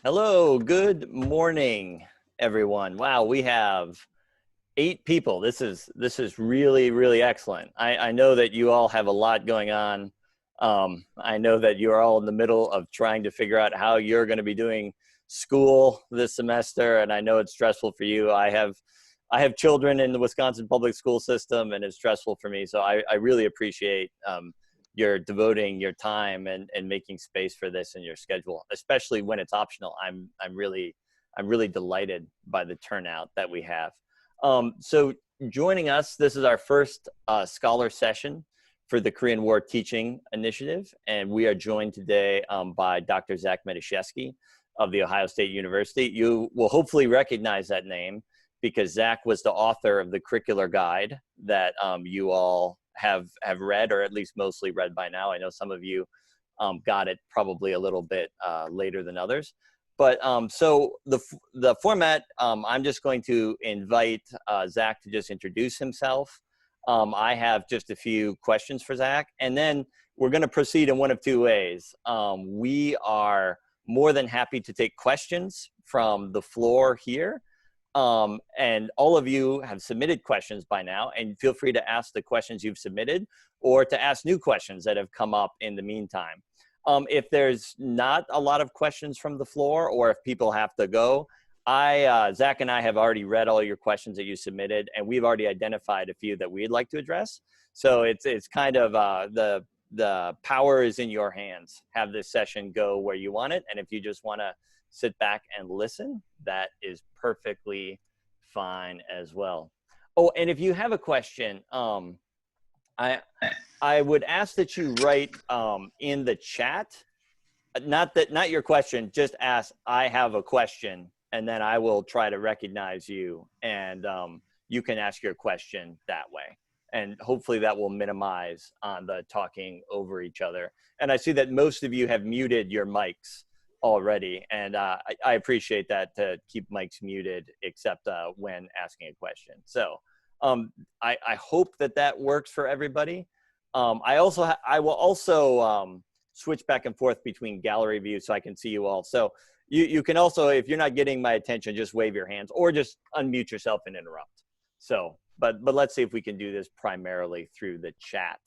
Hello, good morning, everyone. Wow, we have 8 people. This is really excellent. I know that you all have a lot going on. I know that you're all in the middle of trying to figure out how you're going to be doing school this semester, and I know it's stressful for you. I have children in the Wisconsin public school system, and it's stressful for me. So I really appreciate your devoting your time and making space for this in your schedule, especially when it's optional. I'm really delighted by the turnout that we have. So joining us, this is our first scholar session for the Korean War Teaching Initiative, and we are joined today by Dr. Zach Matusheski of The Ohio State University. You will hopefully recognize that name because Zach was the author of the curricular guide that you all have read, or at least mostly read by now. I know some of you got it probably a little bit later than others. But so the format, I'm just going to invite Zach to just introduce himself. I have just a few questions for Zach, and then we're going to proceed in one of two ways. We are more than happy to take questions from the floor here. And all of you have submitted questions by now, and feel free to ask the questions you've submitted or to ask new questions that have come up in the meantime. If there's not a lot of questions from the floor, or if people have to go, Zach and I have already read all your questions that you submitted, and we've already identified a few that we'd like to address. So it's kind of the power is in your hands. Have this session go where you want it, and if you just want to sit back and listen, that is perfectly fine as well. Oh, and if you have a question, I would ask that you write in the chat, not your question, just ask, I have a question, and then I will try to recognize you, and you can ask your question that way. And hopefully that will minimize on the talking over each other. And I see that most of you have muted your mics already, and I appreciate that, to keep mics muted except when asking a question. So I hope that works for everybody. I will also switch back and forth between gallery view so I can see you all. So you can also, if you're not getting my attention, just wave your hands or just unmute yourself and interrupt. So, but let's see if we can do this primarily through the chat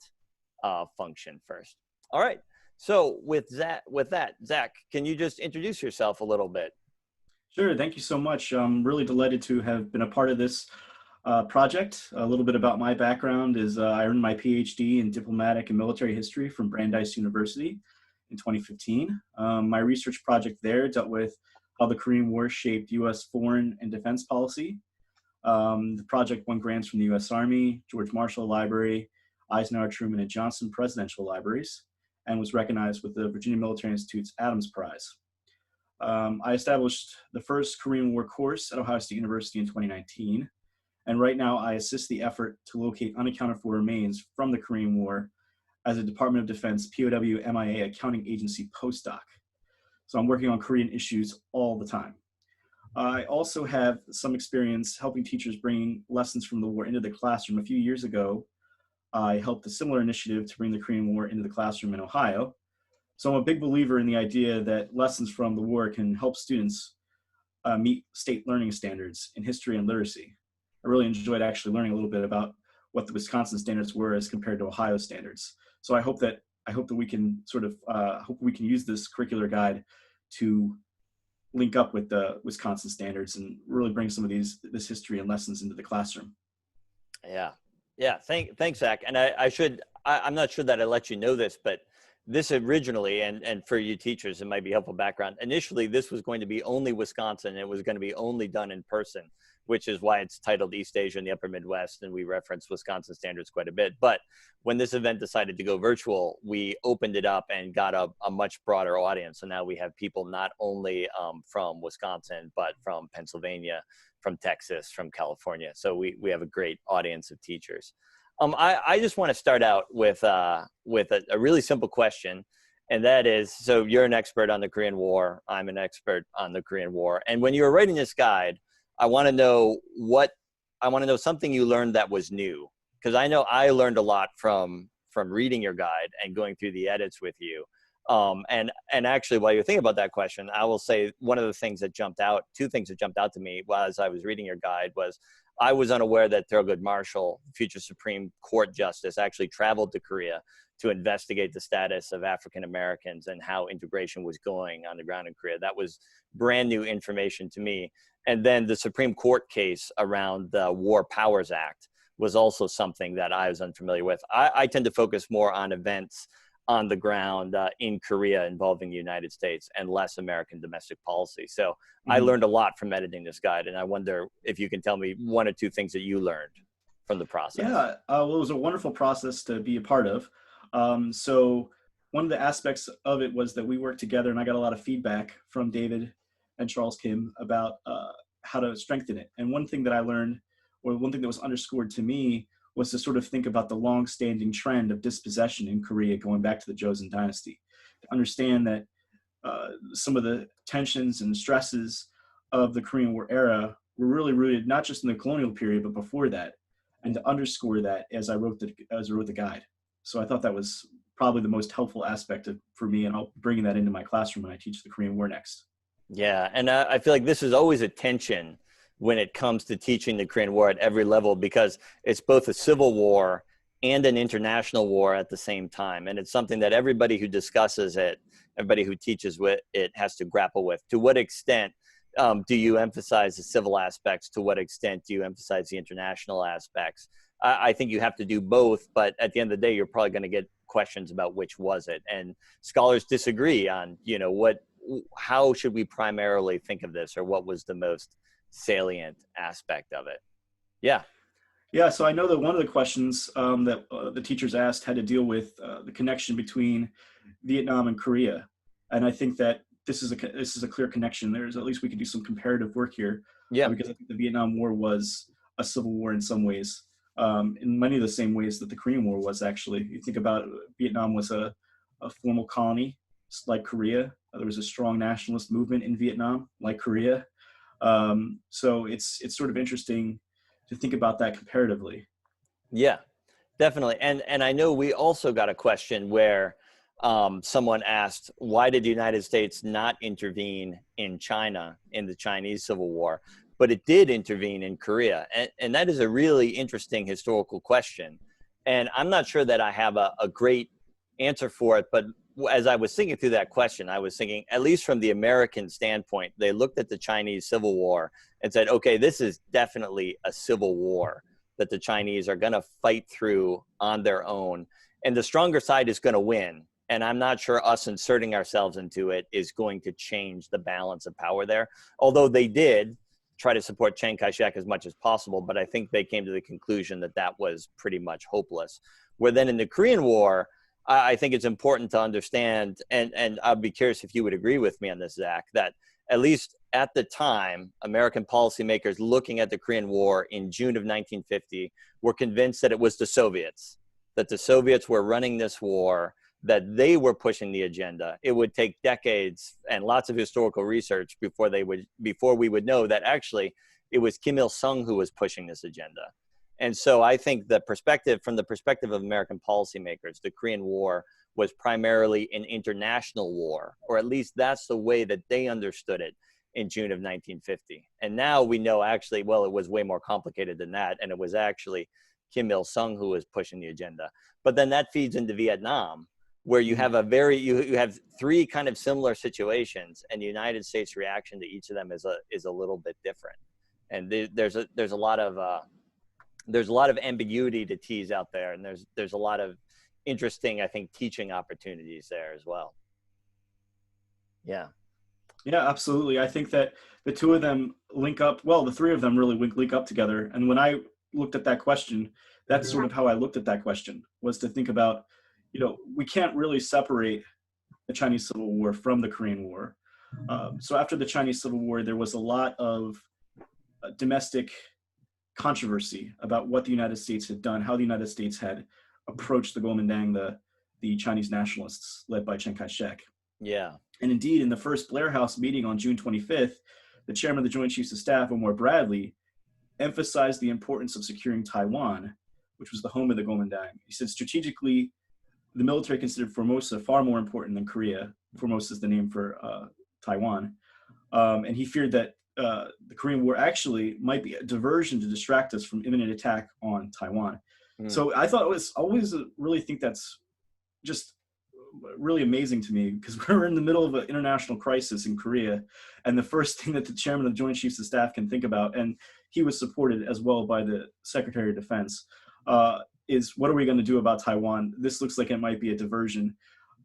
function first. All right. So with that, Zach, can you just introduce yourself a little bit? Sure. Thank you so much. I'm really delighted to have been a part of this project. A little bit about my background is I earned my PhD in diplomatic and military history from Brandeis University in 2015. My research project there dealt with how the Korean War shaped U.S. foreign and defense policy. The project won grants from the U.S. Army, George Marshall Library, Eisenhower, Truman, and Johnson Presidential Libraries, and was recognized with the Virginia Military Institute's Adams Prize. I established the first Korean War course at Ohio State University in 2019, and right now I assist the effort to locate unaccounted for remains from the Korean War as a Department of Defense POW-MIA accounting agency postdoc. So I'm working on Korean issues all the time. I also have some experience helping teachers bring lessons from the war into the classroom. A few years ago, I helped a similar initiative to bring the Korean War into the classroom in Ohio. So I'm a big believer in the idea that lessons from the war can help students meet state learning standards in history and literacy. I really enjoyed actually learning a little bit about what the Wisconsin standards were as compared to Ohio standards. So I hope that we can sort of hope we can use this curricular guide to link up with the Wisconsin standards and really bring some of this history and lessons into the classroom. Yeah. Thanks, Zach. And I'm not sure that I let you know this, but this originally, and for you teachers, it might be helpful background. Initially, this was going to be only Wisconsin. It was going to be only done in person, which is why it's titled East Asia and the Upper Midwest, and we reference Wisconsin standards quite a bit. But when this event decided to go virtual, we opened it up and got a much broader audience. So now we have people not only from Wisconsin, but from Pennsylvania, from Texas, from California. So we have a great audience of teachers. I just want to start out with a really simple question, and that is, so you're an expert on the Korean War, I'm an expert on the Korean War, and when you were writing this guide, I want to know something you learned that was new, because I know I learned a lot from reading your guide and going through the edits with you. And actually, while you're thinking about that question, I will say one of the things that jumped out, two things that jumped out to me as I was reading your guide was I was unaware that Thurgood Marshall, future Supreme Court Justice, actually traveled to Korea to investigate the status of African Americans and how integration was going on the ground in Korea. That was brand new information to me. And then the Supreme Court case around the War Powers Act was also something that I was unfamiliar with. I tend to focus more on events on the ground in Korea involving the United States and less American domestic policy. So I learned a lot from editing this guide, and I wonder if you can tell me one or two things that you learned from the process. Yeah, well, it was a wonderful process to be a part of. So one of the aspects of it was that we worked together, and I got a lot of feedback from David and Charles Kim about how to strengthen it. And one thing that I learned, or one thing that was underscored to me, was to sort of think about the long-standing trend of dispossession in Korea going back to the Joseon dynasty. To understand that some of the tensions and stresses of the Korean War era were really rooted not just in the colonial period, but before that, and to underscore that as I wrote the guide. So I thought that was probably the most helpful aspect for me, and I'll bring that into my classroom when I teach the Korean War next. Yeah, and I feel like this is always a tension when it comes to teaching the Korean War at every level, because it's both a civil war and an international war at the same time. And it's something that everybody who discusses it, everybody who teaches with it has to grapple with. To what extent do you emphasize the civil aspects? To what extent do you emphasize the international aspects? I think you have to do both, but at the end of the day, you're probably going to get questions about which was it. And scholars disagree on, how should we primarily think of this, or what was the most salient aspect of it? Yeah, so I know that one of the questions that the teachers asked had to deal with the connection between Vietnam and Korea, and I think that this is a clear connection. There's, at least we could do some comparative work here, because I think the Vietnam War was a civil war in some ways, in many of the same ways that the Korean War was. Actually, you think about it, Vietnam was a formal colony like Korea. There was a strong nationalist movement in Vietnam like Korea. So it's sort of interesting to think about that comparatively. Yeah, definitely. And I know we also got a question where someone asked, why did the United States not intervene in China in the Chinese Civil War, but it did intervene in Korea? And that is a really interesting historical question. And I'm not sure that I have a great answer for it, but as I was thinking through that question, I was thinking, at least from the American standpoint, they looked at the Chinese Civil War and said, okay, this is definitely a civil war that the Chinese are going to fight through on their own. And the stronger side is going to win. And I'm not sure us inserting ourselves into it is going to change the balance of power there. Although they did try to support Chiang Kai-shek as much as possible, but I think they came to the conclusion that that was pretty much hopeless. Where then in the Korean War, I think it's important to understand, and I'd be curious if you would agree with me on this, Zach, that at least at the time, American policymakers looking at the Korean War in June of 1950 were convinced that it was the Soviets, that the Soviets were running this war, that they were pushing the agenda. It would take decades and lots of historical research before we would know that actually it was Kim Il-sung who was pushing this agenda. And so I think from the perspective of American policymakers, the Korean War was primarily an international war, or at least that's the way that they understood it in June of 1950. And now we know actually, well, it was way more complicated than that. And it was actually Kim Il-sung who was pushing the agenda. But then that feeds into Vietnam, where you have you have three kind of similar situations, and the United States reaction to each of them is a little bit different. And there's a lot of ambiguity to tease out there, and there's a lot of interesting, I think, teaching opportunities there as well. Yeah, absolutely. I think that the two of them link up. Well, the three of them really link up together. And when I looked at that question, that's sort of how I looked at that question, was to think about, we can't really separate the Chinese Civil War from the Korean War. So after the Chinese Civil War, there was a lot of domestic controversy about what the United States had done, how the United States had approached the Kuomintang, the Chinese nationalists led by Chiang Kai-shek. Yeah. And indeed, in the first Blair House meeting on June 25th, the chairman of the Joint Chiefs of Staff, Omar Bradley, emphasized the importance of securing Taiwan, which was the home of the Kuomintang. He said, strategically, the military considered Formosa far more important than Korea. Formosa is the name for Taiwan. And he feared that the Korean War actually might be a diversion to distract us from imminent attack on Taiwan. So I thought it was always really think that's just really amazing to me, because we're in the middle of an international crisis in Korea, and the first thing that the chairman of the Joint Chiefs of Staff can think about, and he was supported as well by the Secretary of Defense, is what are we going to do about Taiwan? This looks like it might be a diversion.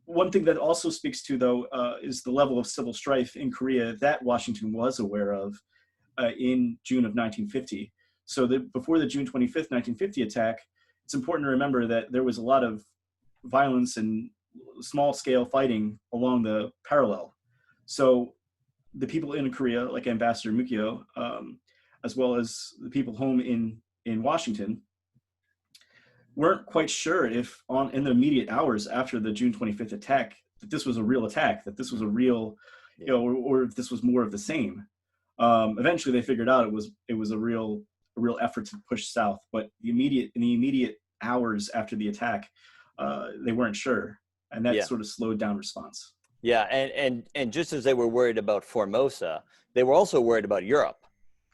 One thing that also speaks to, though, is the level of civil strife in Korea that Washington was aware of in June of 1950. So before the June 25th, 1950 attack, it's important to remember that there was a lot of violence and small-scale fighting along the parallel. So the people in Korea, like Ambassador Mukio, as well as the people home in Washington, weren't quite sure if in the immediate hours after the June 25th attack, that this was a real attack, that this was a real, or if this was more of the same. Eventually they figured out it was a real effort to push south, but in the immediate hours after the attack, they weren't sure. And that sort of slowed down response. Yeah, and just as they were worried about Formosa, they were also worried about Europe.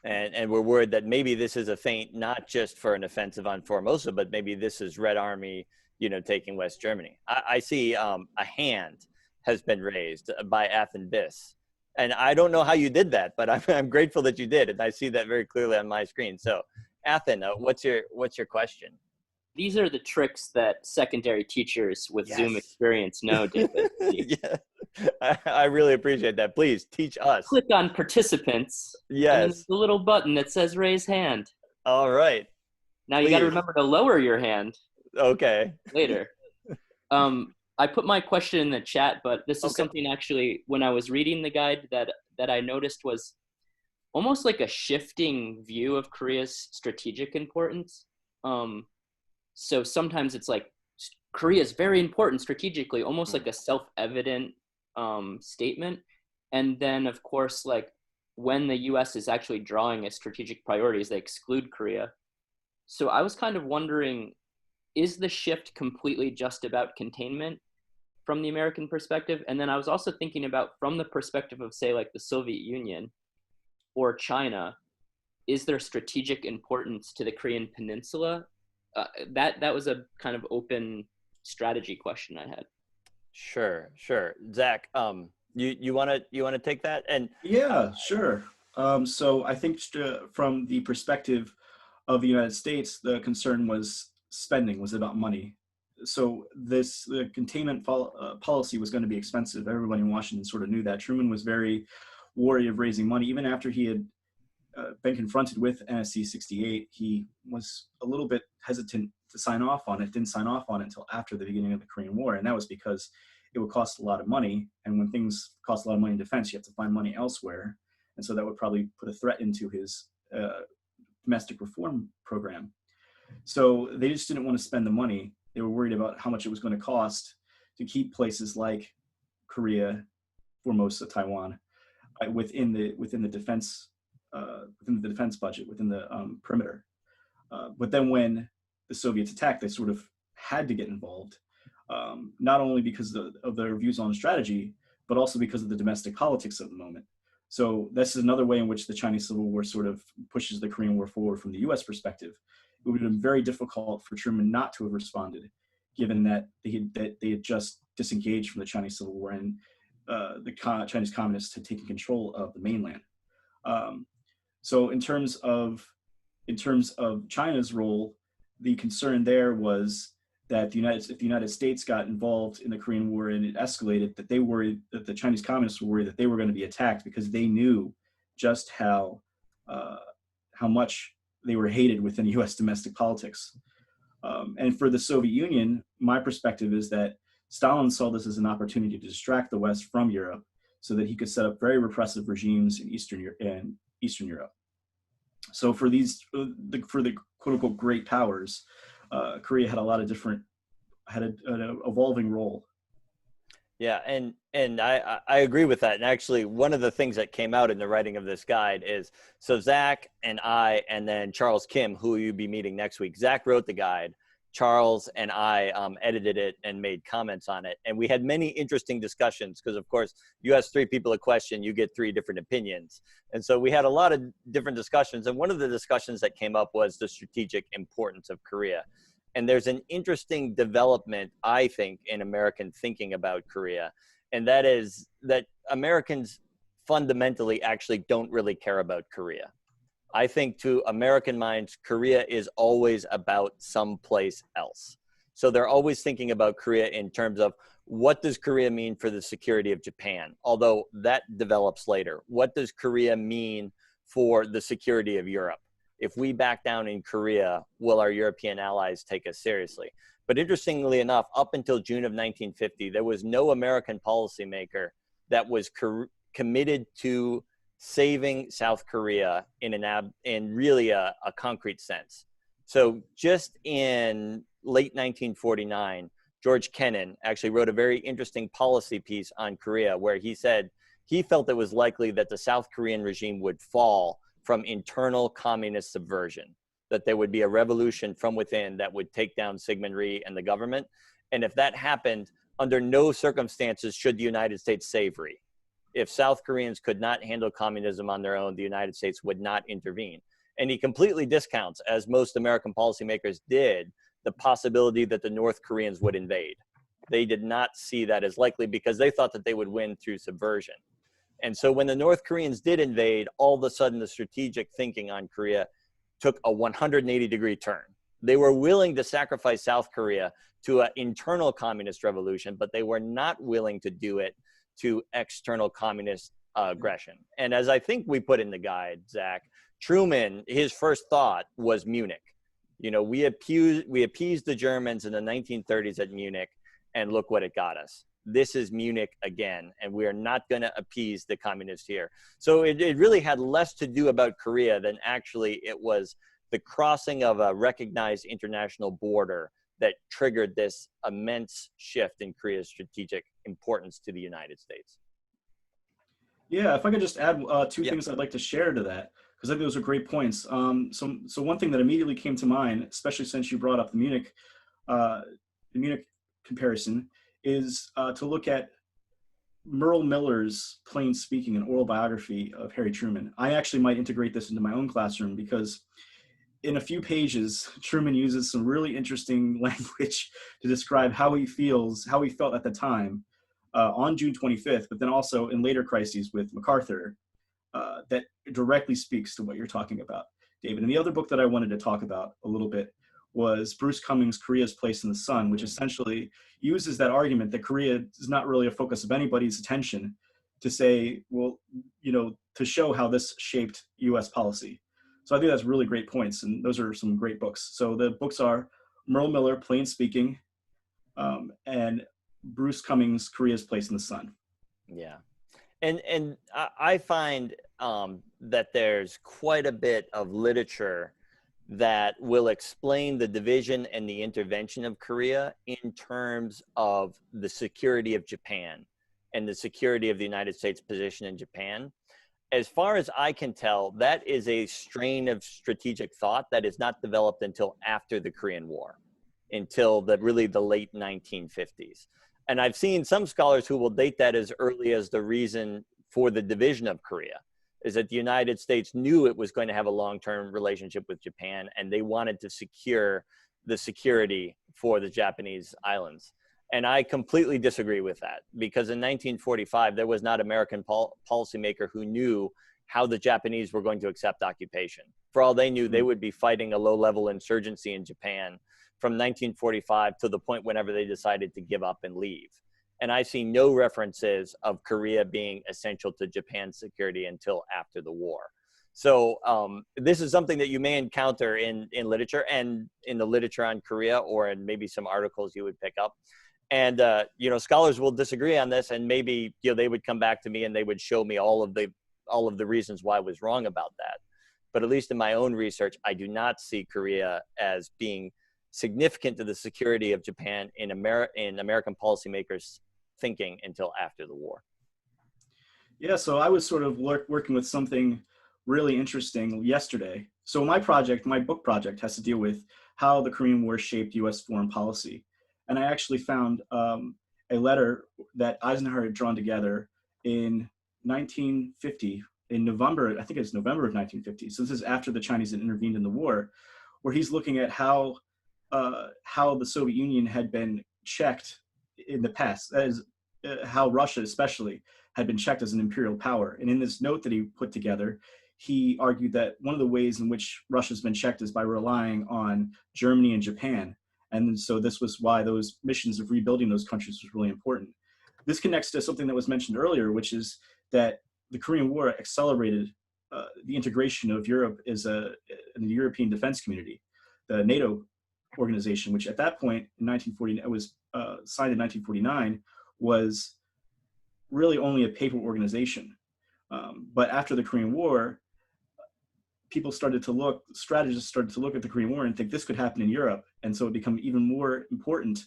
And we're worried that maybe this is a feint, not just for an offensive on Formosa, but maybe this is Red Army, taking West Germany. I see a hand has been raised by Athen Biss. And I don't know how you did that, but I'm grateful that you did. And I see that very clearly on my screen. So Athen, what's your question? These are the tricks that secondary teachers with Zoom experience know, David. Yeah, I really appreciate that. Please teach us. Click on participants. Yes. And there's the little button that says raise hand. All right. Now you got to remember to lower your hand. Okay. Later. I put my question in the chat, but this is something actually, when I was reading the guide, that I noticed was almost like a shifting view of Korea's strategic importance. So sometimes it's like Korea is very important strategically, almost like a self-evident statement. And then, of course, like when the US is actually drawing its strategic priorities, they exclude Korea. So I was kind of wondering, is the shift completely just about containment from the American perspective? And then I was also thinking about, from the perspective of, say, like the Soviet Union or China, is there strategic importance to the Korean Peninsula? That was a kind of open strategy question I had. Sure. Zach, you want to take that? And yeah, sure. So I think from the perspective of the United States, the concern was spending, was about money. So the containment policy was going to be expensive. Everybody in Washington sort of knew that. Truman was very wary of raising money. Even after he had been confronted with NSC 68, he was a little bit hesitant to sign off on it, didn't sign off on it until after the beginning of the Korean War. And that was because it would cost a lot of money. And when things cost a lot of money in defense, you have to find money elsewhere. And so that would probably put a threat into his domestic reform program. So they just didn't want to spend the money. They were worried about how much it was going to cost to keep places like Korea, Formosa, Taiwan within the defense budget, within the perimeter. But then when the Soviets attacked, they sort of had to get involved, not only because of their views on strategy, but also because of the domestic politics of the moment. So this is another way in which the Chinese Civil War sort of pushes the Korean War forward from the US perspective. It would have been very difficult for Truman not to have responded, given that they had just disengaged from the Chinese Civil War and the Chinese communists had taken control of the mainland. So in terms of China's role, the concern there was that if the United States got involved in the Korean War and it escalated, that the Chinese communists were worried that they were going to be attacked, because they knew just how much they were hated within U.S. domestic politics. And for the Soviet Union, my perspective is that Stalin saw this as an opportunity to distract the West from Europe so that he could set up very repressive regimes in Eastern Europe. So for the quote unquote great powers, Korea had an evolving role. Yeah, and I agree with that. And actually, one of the things that came out in the writing of this guide is, so Zach and I, and then Charles Kim, who you'll be meeting next week. Zach wrote the guide. Charles and I edited it and made comments on it. And we had many interesting discussions because, of course, you ask 3 people a question, you get 3 different opinions. And so we had a lot of different discussions. And one of the discussions that came up was the strategic importance of Korea. And there's an interesting development, I think, in American thinking about Korea. And that is that Americans fundamentally actually don't really care about Korea. I think to American minds, Korea is always about someplace else. So they're always thinking about Korea in terms of what does Korea mean for the security of Japan? Although that develops later. What does Korea mean for the security of Europe? If we back down in Korea, will our European allies take us seriously? But interestingly enough, up until June of 1950, there was no American policymaker that was committed to saving South Korea in really a concrete sense. So just in late 1949, George Kennan actually wrote a very interesting policy piece on Korea where he said he felt it was likely that the South Korean regime would fall from internal communist subversion, that there would be a revolution from within that would take down Syngman Rhee and the government. And if that happened, under no circumstances should the United States save Rhee. If South Koreans could not handle communism on their own, the United States would not intervene. And he completely discounts, as most American policymakers did, the possibility that the North Koreans would invade. They did not see that as likely because they thought that they would win through subversion. And so when the North Koreans did invade, all of a sudden the strategic thinking on Korea took a 180-degree turn. They were willing to sacrifice South Korea to an internal communist revolution, but they were not willing to do it to external communist aggression. And as I think we put in the guide, Zach, Truman, his first thought was Munich. You know, we appeased the Germans in the 1930s at Munich, and look what it got us. This is Munich again, and we are not going to appease the communists here. So it really had less to do about Korea than actually it was the crossing of a recognized international border that triggered this immense shift in Korea's strategic importance to the United States. Yeah, if I could just add 2 things I'd like to share to that, because I think those are great points. So one thing that immediately came to mind, especially since you brought up the Munich comparison, is to look at Merle Miller's Plain Speaking, an oral biography of Harry Truman. I actually might integrate this into my own classroom because in a few pages, Truman uses some really interesting language to describe how he felt at the time on June 25th, but then also in later crises with MacArthur that directly speaks to what you're talking about, David. And the other book that I wanted to talk about a little bit was Bruce Cummings' Korea's Place in the Sun, which essentially uses that argument that Korea is not really a focus of anybody's attention to say, well, you know, to show how this shaped US policy. So I think that's really great points, and those are some great books. So the books are Merle Miller, Plain Speaking, and Bruce Cummings' Korea's Place in the Sun. Yeah, and I find that there's quite a bit of literature that will explain the division and the intervention of Korea in terms of the security of Japan and the security of the United States position in Japan. As far as I can tell, that is a strain of strategic thought that is not developed until after the Korean War, until really the late 1950s. And I've seen some scholars who will date that as early as the reason for the division of Korea, is that the United States knew it was going to have a long-term relationship with Japan, and they wanted to secure the security for the Japanese islands. And I completely disagree with that, because in 1945, there was not an American policymaker who knew how the Japanese were going to accept occupation. For all they knew, they would be fighting a low-level insurgency in Japan from 1945 to the point whenever they decided to give up and leave. And I see no references of Korea being essential to Japan's security until after the war. So this is something that you may encounter in literature, and in the literature on Korea, or in maybe some articles you would pick up. And you know, scholars will disagree on this, and maybe, you know, they would come back to me and they would show me all of the reasons why I was wrong about that. But at least in my own research, I do not see Korea as being significant to the security of Japan in American policymakers' thinking until after the war. Yeah, so I was sort of working with something really interesting yesterday. So my book project has to deal with how the Korean War shaped U.S. foreign policy. And I actually found a letter that Eisenhower had drawn together in 1950, in November, I think it's November of 1950. So this is after the Chinese had intervened in the war, where he's looking at how the Soviet Union had been checked in the past, that is, how Russia especially had been checked as an imperial power. And in this note that he put together, he argued that one of the ways in which Russia's been checked is by relying on Germany and Japan. And so this was why those missions of rebuilding those countries was really important. This connects to something that was mentioned earlier, which is that the Korean War accelerated the integration of Europe as in the European defense community. The NATO organization, which at that point in 1940, it was signed in 1949, was really only a paper organization. But after the Korean War, strategists started to look at the Korean War and think this could happen in Europe. And so it became even more important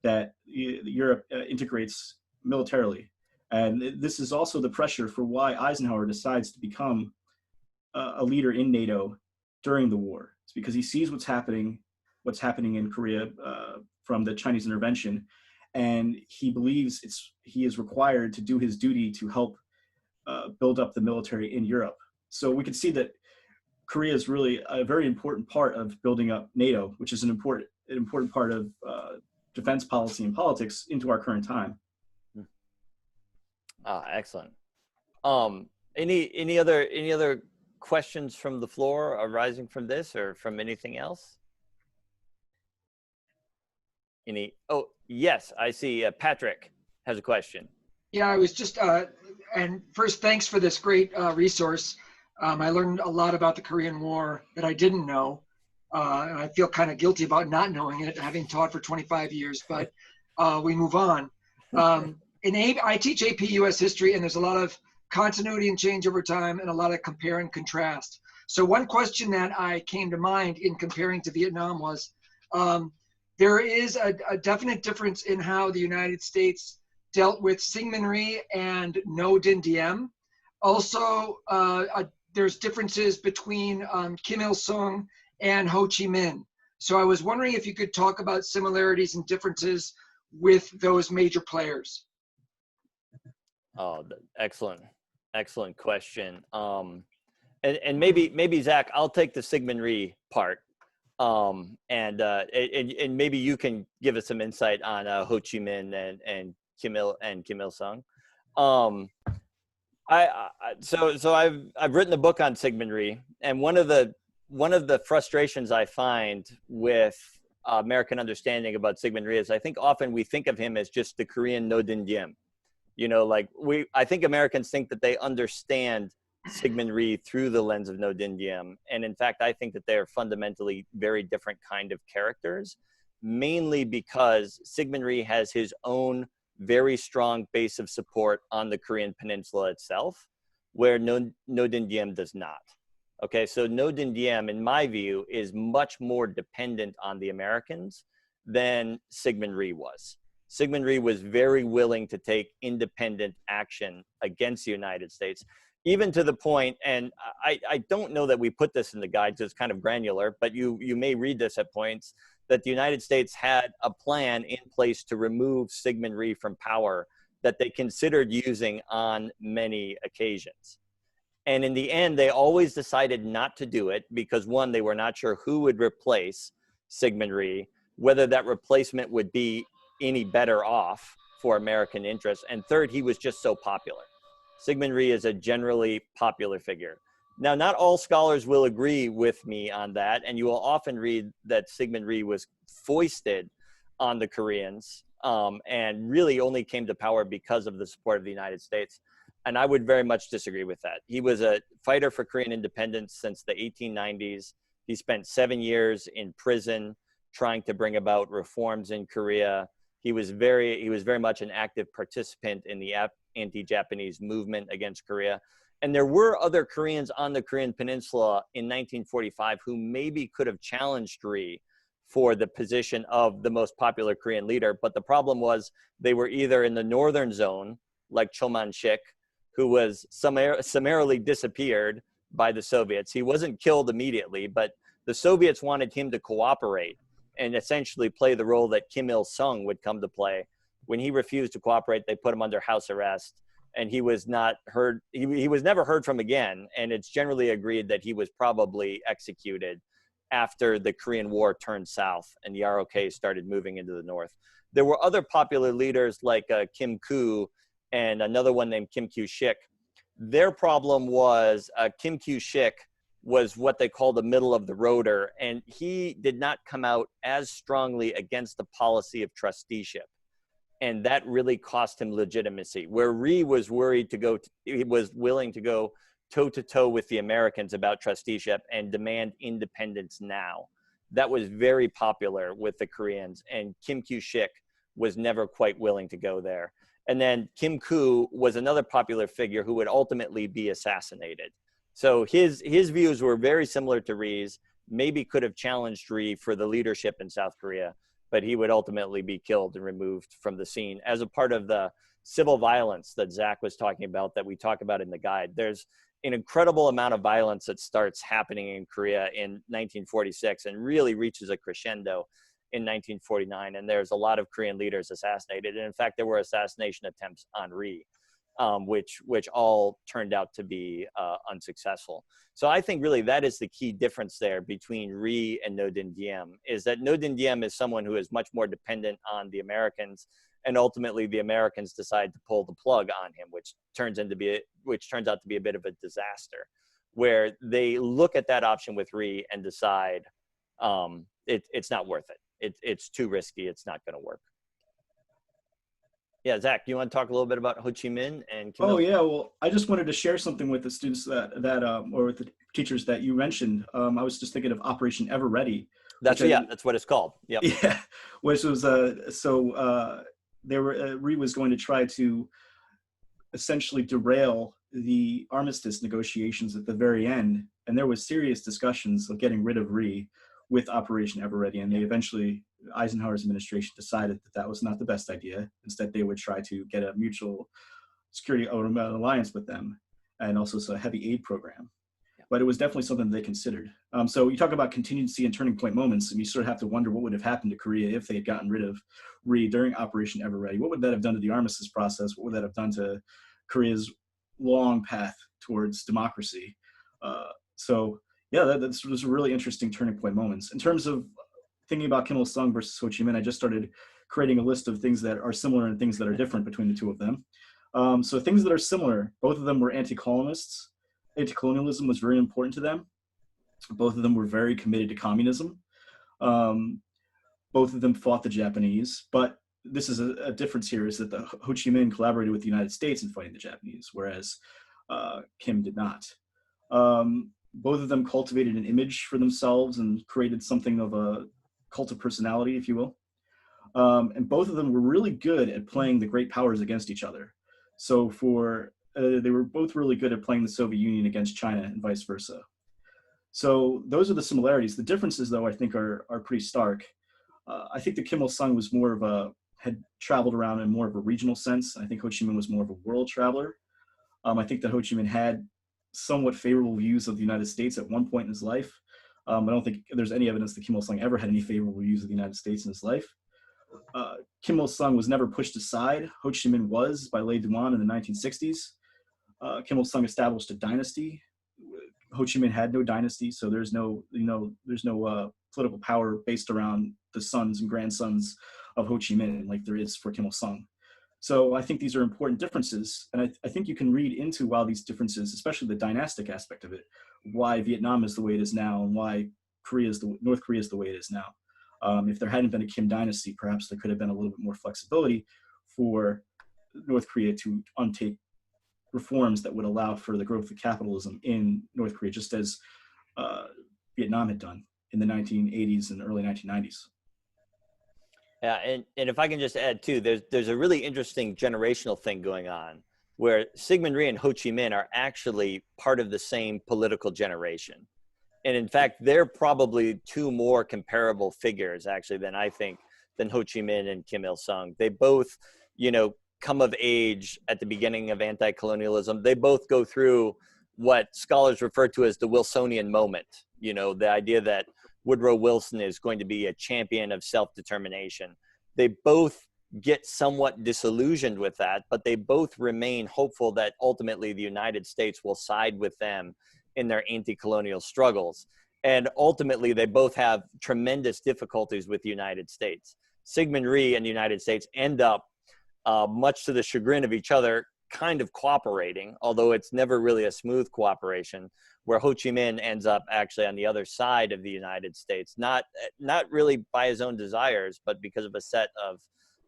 that Europe integrates militarily. And this is also the pressure for why Eisenhower decides to become a leader in NATO during the war. It's because he sees what's happening in Korea from the Chinese intervention, and he believes he is required to do his duty to help build up the military in Europe. So we can see that Korea is really a very important part of building up NATO, which is an important part of defense policy and politics into our current time. Excellent. Any other questions from the floor arising from this or from anything else? Oh, yes, I see Patrick has a question. Yeah, I was just, and first, thanks for this great resource. I learned a lot about the Korean War that I didn't know. And I feel kind of guilty about not knowing it, having taught for 25 years, but we move on. I teach AP US history, and there's a lot of continuity and change over time and a lot of compare and contrast. So one question that I came to mind in comparing to Vietnam was, there is a definite difference in how the United States dealt with Syngman Rhee and No Din Diem. Also, there's differences between Kim Il-sung and Ho Chi Minh. So I was wondering if you could talk about similarities and differences with those major players. Oh, excellent question. And maybe Zach, I'll take the Syngman Rhee part. And maybe you can give us some insight on Ho Chi Minh and Kim Il-sung. So I've written a book on Syngman Rhee, and one of the frustrations I find with American understanding about Syngman Rhee is I think often we think of him as just the Korean No Din Diem. You know, like I think Americans think that they understand Syngman Rhee through the lens of No Din Diem. And in fact, I think that they are fundamentally very different kind of characters, mainly because Syngman Rhee has his own very strong base of support on the Korean peninsula itself, where No Din Diem does not. Okay, so No Din Diem, in my view, is much more dependent on the Americans than Syngman Rhee was. Syngman Rhee was very willing to take independent action against the United States, even to the point, and I don't know that we put this in the guide, so it's kind of granular, but you may read this at points, that the United States had a plan in place to remove Syngman Rhee from power that they considered using on many occasions. And in the end, they always decided not to do it because, one, they were not sure who would replace Syngman Rhee, whether that replacement would be any better off for American interests, and third, he was just so popular. Syngman Rhee is a generally popular figure. Now, not all scholars will agree with me on that, and you will often read that Syngman Rhee was foisted on the Koreans and really only came to power because of the support of the United States. And I would very much disagree with that. He was a fighter for Korean independence since the 1890s. He spent 7 years in prison trying to bring about reforms in Korea. He was very much an active participant in the anti-Japanese movement against Korea. And there were other Koreans on the Korean peninsula in 1945 who maybe could have challenged Rhee for the position of the most popular Korean leader. But the problem was they were either in the northern zone, like Choman-shik, who was summarily disappeared by the Soviets. He wasn't killed immediately, but The Soviets wanted him to cooperate and essentially play the role that Kim Il-sung would come to play. When he refused to cooperate, they put him under house arrest, and he was not heard. He was never heard from again. And it's generally agreed that he was probably executed after the Korean War turned south and the ROK started moving into the north. There were other popular leaders like Kim Koo and another one named Kim Kyu-shik. Their problem was Kim Kyu-shik was what they call the middle of the roader, and he did not come out as strongly against the policy of trusteeship. And that really cost him legitimacy. Where Rhee was he was willing to go toe-to-toe with the Americans about trusteeship and demand independence now. That was very popular with the Koreans, and Kim Kyu-shik was never quite willing to go there. And then Kim Koo was another popular figure who would ultimately be assassinated. So his views were very similar to Rhee's, maybe could have challenged Rhee for the leadership in South Korea, but he would ultimately be killed and removed from the scene as a part of the civil violence that Zach was talking about, that we talk about in the guide. There's an incredible amount of violence that starts happening in Korea in 1946 and really reaches a crescendo in 1949. And there's a lot of Korean leaders assassinated. And in fact, there were assassination attempts on Rhee, which all turned out to be unsuccessful. So I think really that is the key difference there between Rhee and No Din Diem, is that No Din Diem is someone who is much more dependent on the Americans, and ultimately the Americans decide to pull the plug on him, which turns out to be a bit of a disaster, where they look at that option with Rhee and decide it's not worth it. It's too risky. It's not going to work. Yeah, Zach, do you want to talk a little bit about Ho Chi Minh and Kim Il-sung? Yeah, well, I just wanted to share something with the students or with the teachers that you mentioned. I was just thinking of Operation Ever Ready. That's what it's called. Yep. Yeah, which was Rhee was going to try to essentially derail the armistice negotiations at the very end, and there was serious discussions of getting rid of Rhee with Operation Ever Ready, and they eventually, Eisenhower's administration decided that was not the best idea. Instead, they would try to get a mutual security alliance with them, and also a heavy aid program. But it was definitely something they considered. So you talk about contingency and turning point moments, and you sort of have to wonder what would have happened to Korea if they had gotten rid of Rhee during Operation Ever Ready. What would that have done to the armistice process? What would that have done to Korea's long path towards democracy? Those were really interesting turning point moments. In terms of thinking about Kim Il-sung versus Ho Chi Minh, I just started creating a list of things that are similar and things that are different between the two of them. So things that are similar, both of them were anti-colonialists. Anti-colonialism was very important to them. Both of them were very committed to communism. Both of them fought the Japanese, but this is a difference here, is that the Ho Chi Minh collaborated with the United States in fighting the Japanese, whereas Kim did not. Both of them cultivated an image for themselves and created something of a cult of personality, if you will. And both of them were really good at playing the great powers against each other. So they were both really good at playing the Soviet Union against China and vice versa. So those are the similarities. The differences, though, I think are pretty stark. I think that Kim Il-sung was had traveled around in more of a regional sense. I think Ho Chi Minh was more of a world traveler. I think that Ho Chi Minh had somewhat favorable views of the United States at one point in his life. I don't think there's any evidence that Kim Il-sung ever had any favorable views of the United States in his life. Kim Il-sung was never pushed aside. Ho Chi Minh was by Le Duan in the 1960s. Kim Il-sung established a dynasty. Ho Chi Minh had no dynasty, so there's no political power based around the sons and grandsons of Ho Chi Minh like there is for Kim Il-sung. So I think these are important differences, and I think you can read into why these differences, especially the dynastic aspect of it, why Vietnam is the way it is now, and why North Korea is the way it is now. If there hadn't been a Kim dynasty, perhaps there could have been a little bit more flexibility for North Korea to undertake reforms that would allow for the growth of capitalism in North Korea, just as Vietnam had done in the 1980s and early 1990s. Yeah, and if I can just add too, there's a really interesting generational thing going on where Syngman Rhee and Ho Chi Minh are actually part of the same political generation. And in fact, they're probably two more comparable figures actually than Ho Chi Minh and Kim Il-sung. They both, come of age at the beginning of anti-colonialism. They both go through what scholars refer to as the Wilsonian moment, You know, the idea that Woodrow Wilson is going to be a champion of self-determination. They both get somewhat disillusioned with that, but they both remain hopeful that ultimately the United States will side with them in their anti-colonial struggles. And ultimately, they both have tremendous difficulties with the United States. Syngman Rhee and the United States end up, much to the chagrin of each other, kind of cooperating, although it's never really a smooth cooperation, where Ho Chi Minh ends up actually on the other side of the United States, not really by his own desires, but because of a set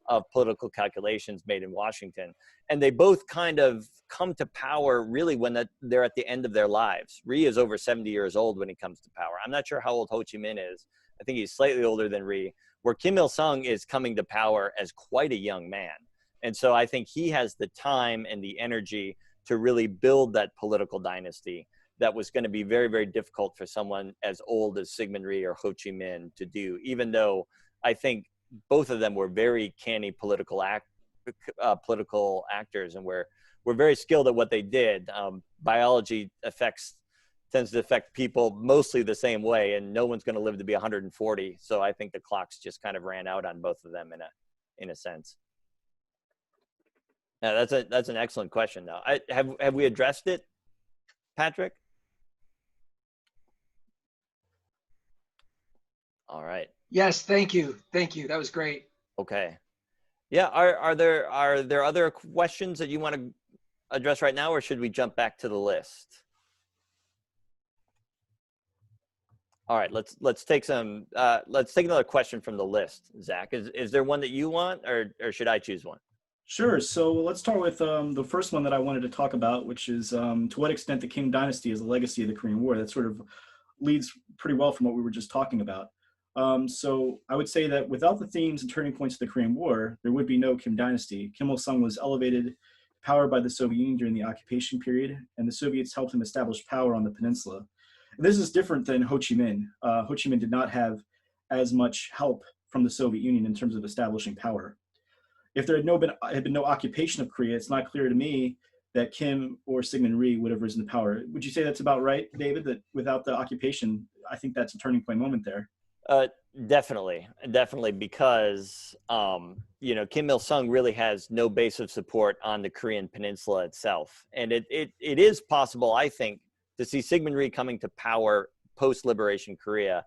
of political calculations made in Washington. And they both kind of come to power really when they're at the end of their lives. Rhee is over 70 years old when he comes to power. I'm not sure how old Ho Chi Minh is. I think he's slightly older than Rhee, where Kim Il-sung is coming to power as quite a young man. And so I think he has the time and the energy to really build that political dynasty that was going to be very, very difficult for someone as old as Syngman Rhee or Ho Chi Minh to do, even though I think both of them were very canny political actors and were very skilled at what they did. Biology tends to affect people mostly the same way, and no one's going to live to be 140. So I think the clocks just kind of ran out on both of them in a sense. Now, that's an excellent question, though. Have we addressed it, Patrick? All right. Yes, thank you. Thank you. That was great. Okay. Yeah. Are there other questions that you want to address right now, or should we jump back to the list? All right. Let's take another question from the list. Zach, is there one that you want, or should I choose one? Sure. So let's start with the first one that I wanted to talk about, which is to what extent the Kim dynasty is a legacy of the Korean War. That sort of leads pretty well from what we were just talking about. So I would say that without the themes and turning points of the Korean War, there would be no Kim dynasty. Kim Il-sung was elevated to power by the Soviet Union during the occupation period, and the Soviets helped him establish power on the peninsula. And this is different than Ho Chi Minh. Ho Chi Minh did not have as much help from the Soviet Union in terms of establishing power. If there had been no occupation of Korea, it's not clear to me that Kim or Syngman Rhee would have risen to power. Would you say that's about right, David, that without the occupation, I think that's a turning point moment there? Definitely, because Kim Il-sung really has no base of support on the Korean peninsula itself, and it is possible, I think, to see Syngman Rhee coming to power post-liberation Korea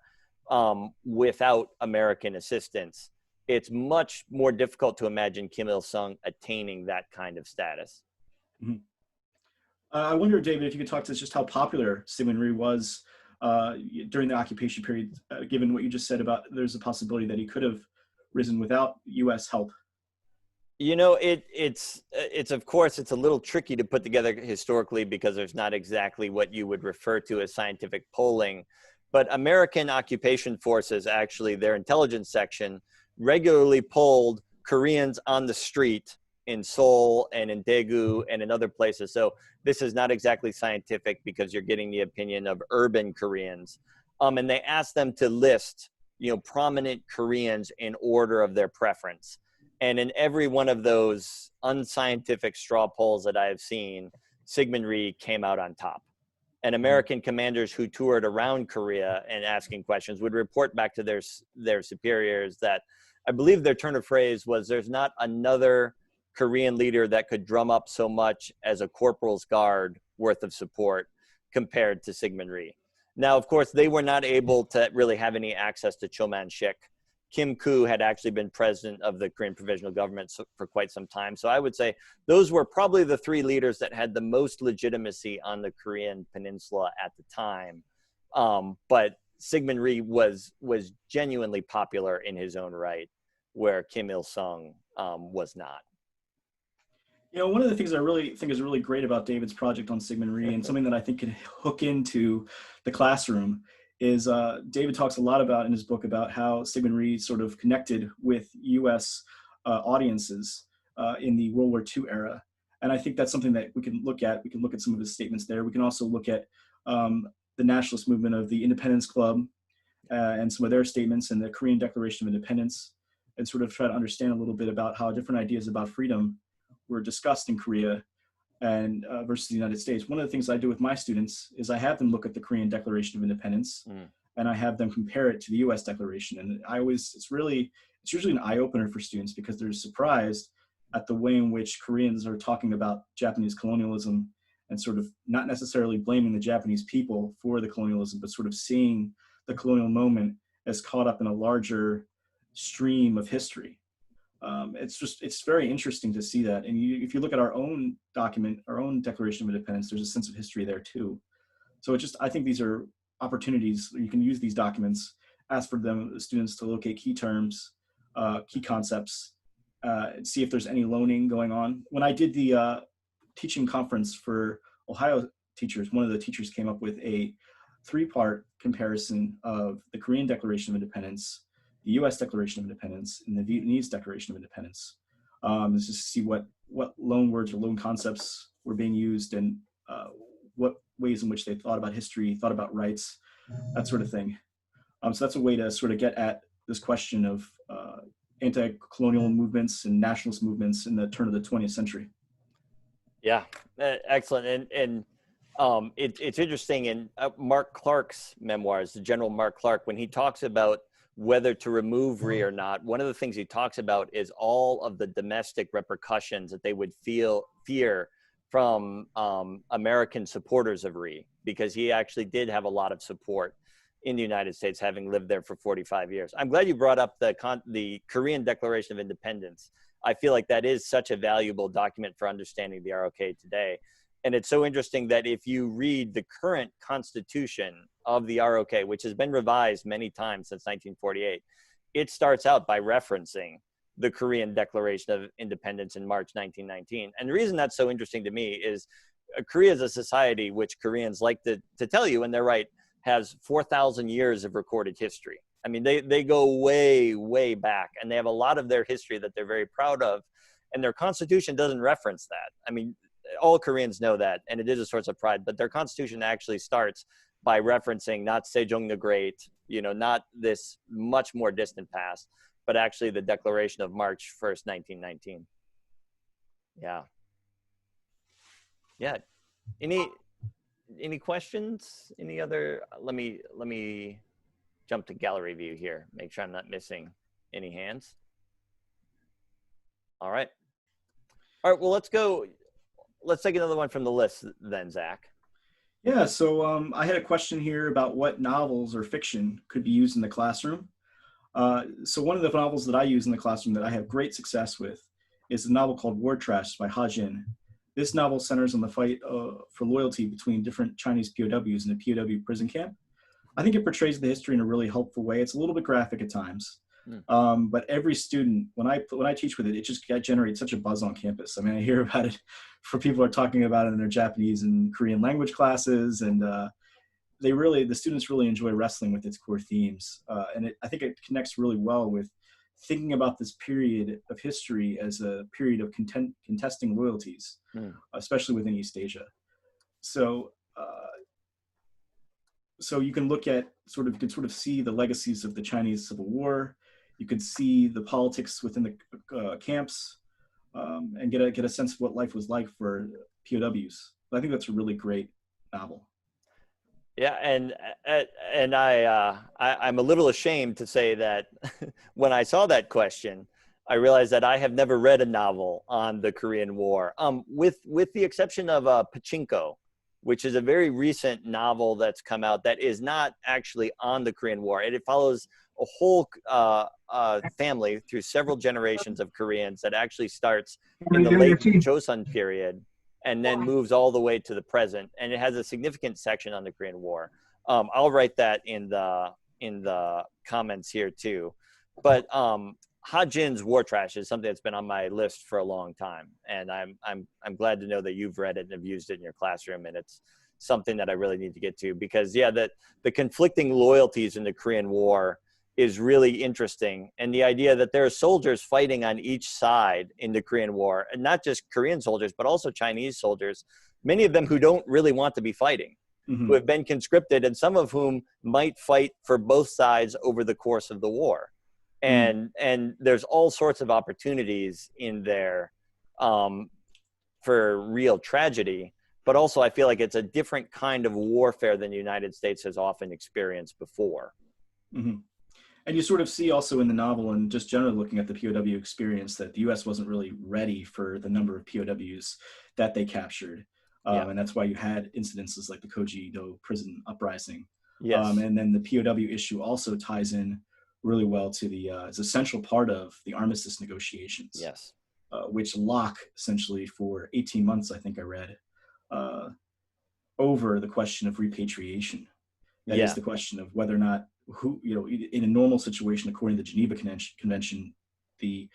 without American assistance. It's much more difficult to imagine Kim Il-sung attaining that kind of status. Mm-hmm. I wonder, David, if you could talk to us just how popular Syngman Rhee was during the occupation period, given what you just said about there's a possibility that he could have risen without U.S. help. You know, it's of course, it's a little tricky to put together historically because there's not exactly what you would refer to as scientific polling. But American occupation forces, actually, their intelligence section regularly polled Koreans on the street in Seoul and in Daegu and in other places. So this is not exactly scientific because you're getting the opinion of urban Koreans. And they asked them to list, prominent Koreans in order of their preference. And in every one of those unscientific straw polls that I have seen, Syngman Rhee came out on top. And American commanders who toured around Korea and asking questions would report back to their superiors that I believe their turn of phrase was, there's not another Korean leader that could drum up so much as a corporal's guard worth of support compared to Syngman Rhee. Now, of course, they were not able to really have any access to Choman-shik. Kim Koo had actually been president of the Korean Provisional Government for quite some time. So I would say those were probably the three leaders that had the most legitimacy on the Korean peninsula at the time. But Syngman Rhee was genuinely popular in his own right, where Kim Il-sung was not. One of the things I really think is really great about David's project on Syngman Rhee, and something that I think can hook into the classroom, is David talks a lot about in his book about how Syngman Rhee sort of connected with U.S. Audiences in the World War II era. And I think that's something that we can look at. We can look at some of his statements there. We can also look at the nationalist movement of the Independence Club and some of their statements and the Korean Declaration of Independence, and sort of try to understand a little bit about how different ideas about freedom were discussed in Korea and versus the United States. One of the things I do with my students is I have them look at the Korean Declaration of Independence, and I have them compare it to the U.S. Declaration. And it's usually an eye opener for students because they're surprised at the way in which Koreans are talking about Japanese colonialism and sort of not necessarily blaming the Japanese people for the colonialism, but sort of seeing the colonial moment as caught up in a larger stream of history. It's very interesting to see that. And if you look at our own document, our own Declaration of Independence, there's a sense of history there too. So I think these are opportunities. You can use these documents, ask for the students to locate key terms, key concepts, see if there's any loaning going on. When I did the teaching conference for Ohio teachers, one of the teachers came up with a 3-part comparison of the Korean Declaration of Independence, the U.S. Declaration of Independence, and the Vietnamese Declaration of Independence. Just to see what loan words or loan concepts were being used and what ways in which they thought about history, thought about rights, that sort of thing. So that's a way to sort of get at this question of anti-colonial movements and nationalist movements in the turn of the 20th century. Yeah, excellent. And it's interesting in Mark Clark's memoirs, the General Mark Clark, when he talks about whether to remove RE or not, one of the things he talks about is all of the domestic repercussions that they would fear from American supporters of RE, because he actually did have a lot of support in the United States, having lived there for 45 years. I'm glad you brought up the Korean Declaration of Independence. I feel like that is such a valuable document for understanding the ROK today. And it's so interesting that if you read the current constitution of the ROK, which has been revised many times since 1948, it starts out by referencing the Korean Declaration of Independence in March 1919. And the reason that's so interesting to me is Korea is a society which Koreans like to tell you, and they're right, has 4,000 years of recorded history. I mean, they go way, way back, and they have a lot of their history that they're very proud of, and their constitution doesn't reference that. I mean, all Koreans know that, and it is a source of pride, but their constitution actually starts by referencing not Sejong the Great, not this much more distant past, but actually the Declaration of March 1st, 1919. Yeah. Yeah. Any questions? Any other? Let me jump to gallery view here. Make sure I'm not missing any hands. All right. All right. Well, let's go. Let's take another one from the list then, Zach. Yeah. So I had a question here about what novels or fiction could be used in the classroom. So one of the novels that I use in the classroom that I have great success with is a novel called War Trash by Ha Jin. This novel centers on the fight for loyalty between different Chinese POWs in a POW prison camp. I think it portrays the history in a really helpful way. It's a little bit graphic at times, but every student, when I teach with it, it just generates such a buzz on campus. I mean, I hear about it from people who are talking about it in their Japanese and Korean language classes, and the students really enjoy wrestling with its core themes. And I think it connects really well with thinking about this period of history as a period of contesting loyalties, especially within East Asia. So you can look at you can sort of see the legacies of the Chinese Civil War. You can see the politics within the camps, and get a sense of what life was like for POWs. I think that's a really great novel. Yeah, and I'm a little ashamed to say that when I saw that question, I realized that I have never read a novel on the Korean War, with the exception of Pachinko, which is a very recent novel that's come out that is not actually on the Korean War. It follows a whole family through several generations of Koreans that actually starts in the late Joseon period and then moves all the way to the present. And it has a significant section on the Korean War. I'll write that in the comments here too. But Ha Jin's War Trash is something that's been on my list for a long time. And I'm glad to know that you've read it and have used it in your classroom. And it's something that I really need to get to, because the conflicting loyalties in the Korean War is really interesting. And the idea that there are soldiers fighting on each side in the Korean War, and not just Korean soldiers, but also Chinese soldiers, many of them who don't really want to be fighting, who have been conscripted, and some of whom might fight for both sides over the course of the war. And there's all sorts of opportunities in there for real tragedy, but also I feel like it's a different kind of warfare than the United States has often experienced before. Mm-hmm. And you sort of see also in the novel, and just generally looking at the POW experience, that the U.S. wasn't really ready for the number of POWs that they captured. And that's why you had incidences like the Koji-do prison uprising. Yes. And then the POW issue also ties in really well to the, it's a central part of the armistice negotiations. Yes. Which lock essentially for 18 months, I think I read, over the question of repatriation. That is the question of whether or not, who, you know, in a normal situation, according to the Geneva Convention, the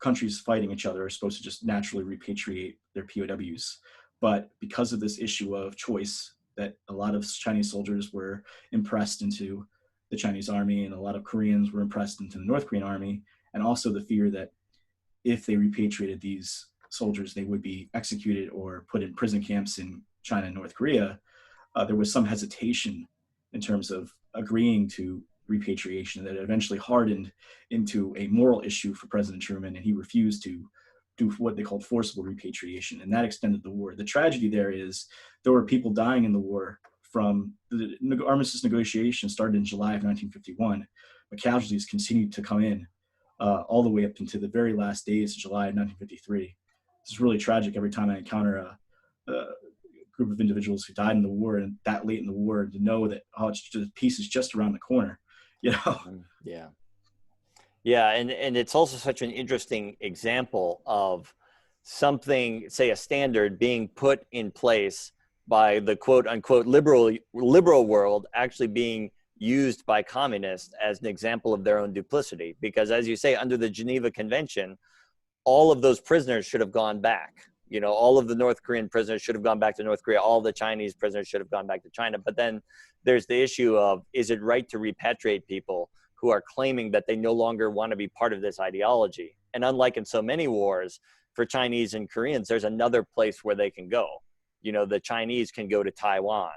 countries fighting each other are supposed to just naturally repatriate their POWs. But because of this issue of choice, that a lot of Chinese soldiers were impressed into the Chinese army, and a lot of Koreans were impressed into the North Korean army, and also the fear that if they repatriated these soldiers, they would be executed or put in prison camps in China and North Korea. There was some hesitation in terms of agreeing to repatriation that eventually hardened into a moral issue for President Truman, and he refused to do what they called forcible repatriation, and that extended the war. The tragedy there is there were people dying in the war from the armistice negotiations started in July of 1951, but casualties continued to come in all the way up into the very last days of July of 1953. It's really tragic every time I encounter a group of individuals who died in the war, and that late in the war, to know that, oh, it's just, peace is just around the corner, you know? Yeah, and it's also such an interesting example of something, say a standard being put in place by the quote unquote liberal world actually being used by communists as an example of their own duplicity. Because as you say, under the Geneva Convention, all of those prisoners should have gone back. You know, all of the North Korean prisoners should have gone back to North Korea. All the Chinese prisoners should have gone back to China. But then there's the issue of, is it right to repatriate people who are claiming that they no longer want to be part of this ideology? And unlike in so many wars, for Chinese and Koreans, there's another place where they can go. You know, the Chinese can go to Taiwan.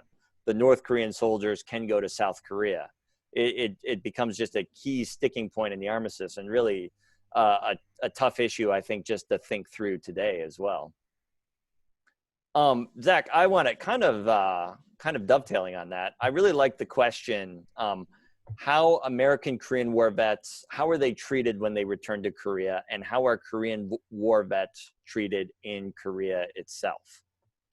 The North Korean soldiers can go to South Korea. It becomes just a key sticking point in the armistice, and really a tough issue, I think, just to think through today as well. Zach, I want to kind of dovetailing on that. I really like the question, how American Korean War vets, how are they treated when they return to Korea, and how are Korean War vets treated in Korea itself?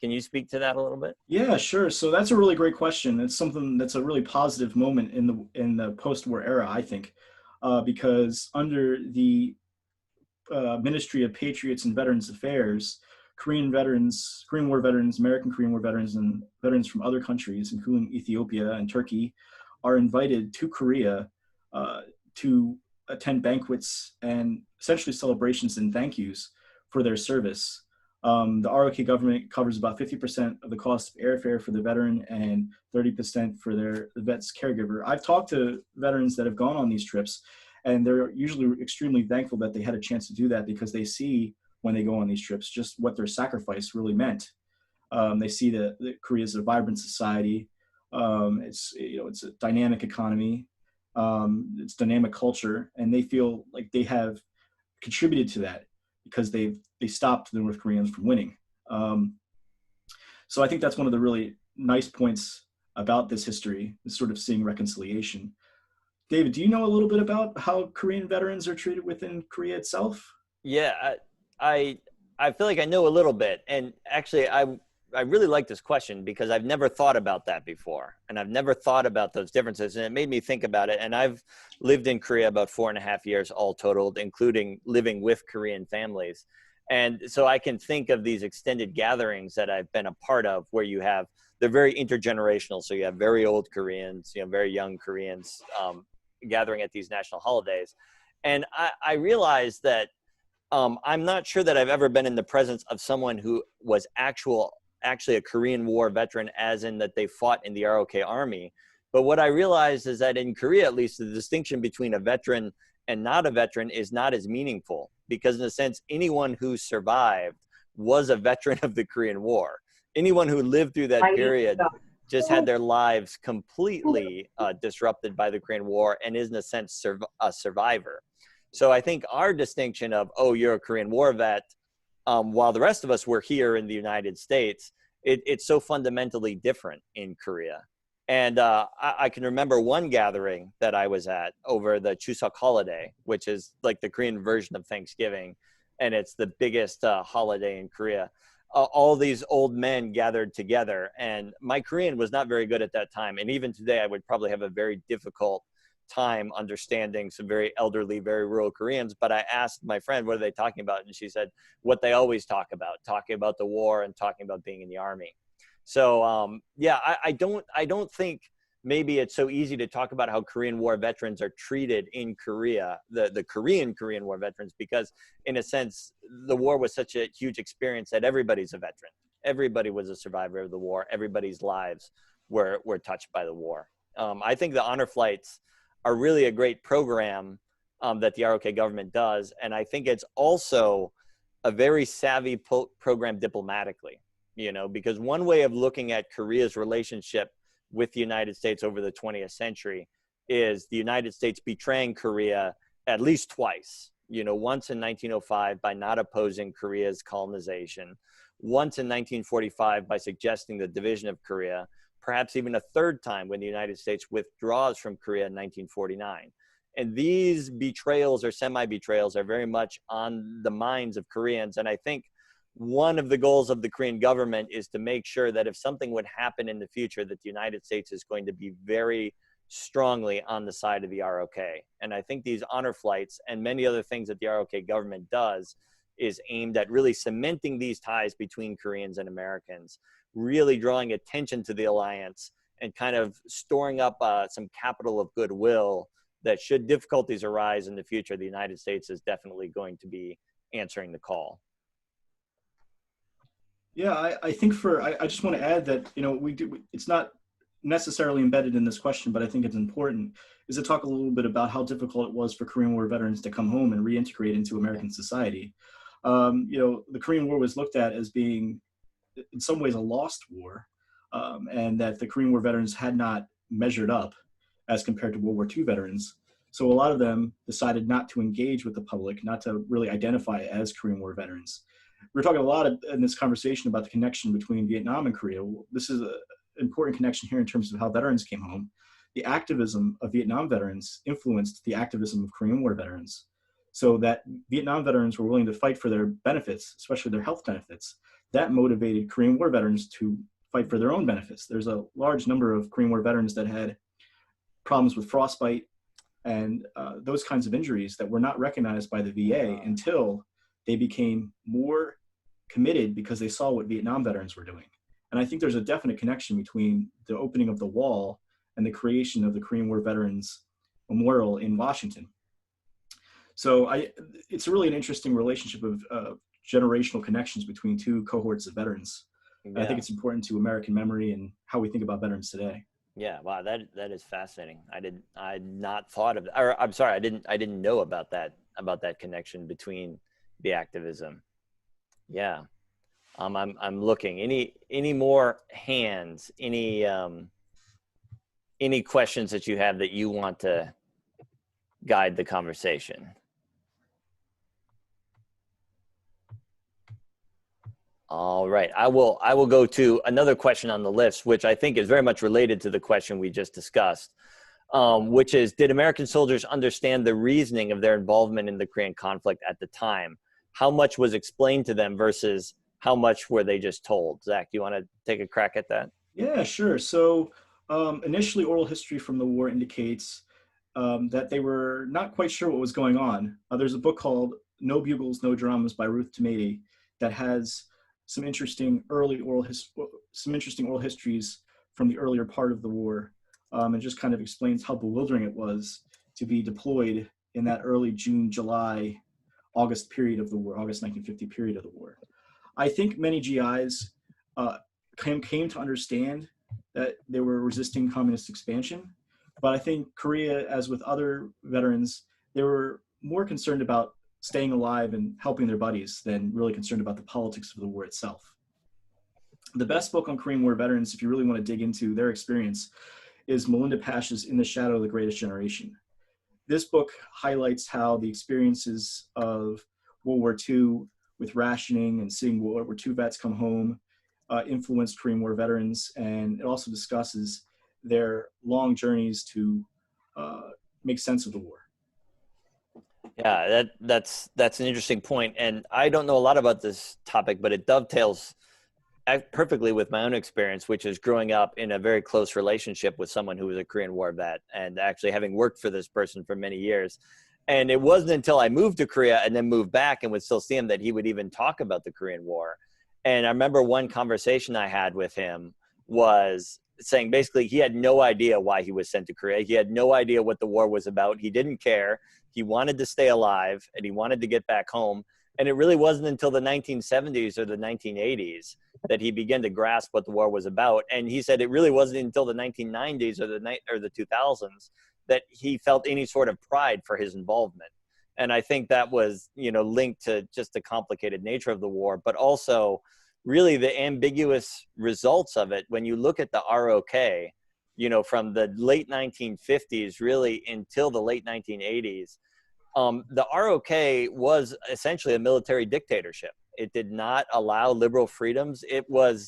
Can you speak to that a little bit? Yeah, sure. So that's a really great question. It's something that's a really positive moment in the post-war era, I think, because under the Ministry of Patriots and Veterans Affairs, Korean veterans, Korean War veterans, American Korean War veterans, and veterans from other countries, including Ethiopia and Turkey, are invited to Korea to attend banquets and essentially celebrations and thank yous for their service. The ROK government covers about 50% of the cost of airfare for the veteran and 30% for the vet's caregiver. I've talked to veterans that have gone on these trips, and they're usually extremely thankful that they had a chance to do that, because they see when they go on these trips just what their sacrifice really meant. They see that Korea is a vibrant society. It's a dynamic economy. It's dynamic culture, and they feel like they have contributed to that because they stopped the North Koreans from winning. So I think that's one of the really nice points about this history, is sort of seeing reconciliation. David, do you know a little bit about how Korean veterans are treated within Korea itself? Yeah, I feel like I know a little bit, and actually I really like this question because I've never thought about that before, and I've never thought about those differences, and it made me think about it. And I've lived in Korea about 4.5 years all totaled, including living with Korean families. And so I can think of these extended gatherings that I've been a part of where they're very intergenerational. So you have very old Koreans, very young Koreans gathering at these national holidays. And I realized that I'm not sure that I've ever been in the presence of someone who was actually a Korean War veteran, as in that they fought in the ROK Army. But what I realized is that in Korea, at least, the distinction between a veteran and not a veteran is not as meaningful, because in a sense, anyone who survived was a veteran of the Korean War. Anyone who lived through that period just had their lives completely disrupted by the Korean War and is in a sense a survivor. So I think our distinction of, oh, you're a Korean War vet, while the rest of us were here in the United States, it's so fundamentally different in Korea. And I can remember one gathering that I was at over the Chuseok holiday, which is like the Korean version of Thanksgiving, and it's the biggest holiday in Korea. All these old men gathered together, and my Korean was not very good at that time. And even today, I would probably have a very difficult time understanding some very elderly, very rural Koreans. But I asked my friend, what are they talking about? And she said, what they always talk about, talking about the war and talking about being in the army. So yeah, I don't think maybe it's so easy to talk about how Korean War veterans are treated in Korea, the Korean War veterans, because in a sense, the war was such a huge experience that everybody's a veteran. Everybody was a survivor of the war. Everybody's lives were touched by the war. I think the honor flights are really a great program that the ROK government does. And I think it's also a very savvy program diplomatically, you know, because one way of looking at Korea's relationship with the United States over the 20th century is the United States betraying Korea at least twice, you know, once in 1905 by not opposing Korea's colonization, once in 1945 by suggesting the division of Korea, perhaps even a third time when the United States withdraws from Korea in 1949. And these betrayals or semi-betrayals are very much on the minds of Koreans. And I think one of the goals of the Korean government is to make sure that if something would happen in the future, that the United States is going to be very strongly on the side of the ROK. And I think these honor flights and many other things that the ROK government does is aimed at really cementing these ties between Koreans and Americans, really drawing attention to the alliance and kind of storing up some capital of goodwill that should difficulties arise in the future, the United States is definitely going to be answering the call. Yeah, I think I just want to add that, you know, it's not necessarily embedded in this question, but I think it's important, is to talk a little bit about how difficult it was for Korean War veterans to come home and reintegrate into American society. You know, the Korean War was looked at as being, in some ways, a lost war, and that the Korean War veterans had not measured up as compared to World War II veterans. So a lot of them decided not to engage with the public, not to really identify as Korean War veterans. We're talking a lot in this conversation about the connection between Vietnam and Korea. This is an important connection here in terms of how veterans came home. The activism of Vietnam veterans influenced the activism of Korean War veterans, so that Vietnam veterans were willing to fight for their benefits, especially their health benefits. That motivated Korean War veterans to fight for their own benefits. There's a large number of Korean War veterans that had problems with frostbite and those kinds of injuries that were not recognized by the VA until they became more committed because they saw what Vietnam veterans were doing. And I think there's a definite connection between the opening of the wall and the creation of the Korean War Veterans Memorial in Washington. So it's really an interesting relationship of generational connections between two cohorts of veterans. Yeah. I think it's important to American memory and how we think about veterans today. Yeah, wow, that is fascinating. I'd not thought of, or I'm sorry, I didn't know about that connection between the activism. Yeah, I'm looking. Any more hands? Any questions that you have that you want to guide the conversation? All right, I will go to another question on the list, which I think is very much related to the question we just discussed, which is, did American soldiers understand the reasoning of their involvement in the Korean conflict at the time? How much was explained to them versus how much were they just told? Zach, do you want to take a crack at that? Yeah, sure. So initially, oral history from the war indicates that they were not quite sure what was going on. There's a book called No Bugles, No Dramas by Ruth Tomady that has some interesting oral histories from the earlier part of the war, and just kind of explains how bewildering it was to be deployed in that early June, July, August period of the war, August 1950 period of the war. I think many GIs came to understand that they were resisting communist expansion, but I think Korea, as with other veterans, they were more concerned about staying alive and helping their buddies than really concerned about the politics of the war itself. The best book on Korean War veterans, if you really want to dig into their experience, is Melinda Pash's In the Shadow of the Greatest Generation. This book highlights how the experiences of World War II with rationing and seeing World War II vets come home influenced Korean War veterans. And it also discusses their long journeys to make sense of the war. Yeah, that's an interesting point. And I don't know a lot about this topic, but it dovetails perfectly with my own experience, which is growing up in a very close relationship with someone who was a Korean War vet, and actually having worked for this person for many years. And it wasn't until I moved to Korea and then moved back and would still see him that he would even talk about the Korean War. And I remember one conversation I had with him was saying basically he had no idea why he was sent to Korea. He had no idea what the war was about. He didn't care. He wanted to stay alive and he wanted to get back home. And it really wasn't until the 1970s or the 1980s that he began to grasp what the war was about. And he said it really wasn't until the 1990s or the 2000s that he felt any sort of pride for his involvement. And I think that was, linked to just the complicated nature of the war, but also really the ambiguous results of it. When you look at the ROK, from the late 1950s really until the late 1980s, the ROK was essentially a military dictatorship. It did not allow liberal freedoms. It was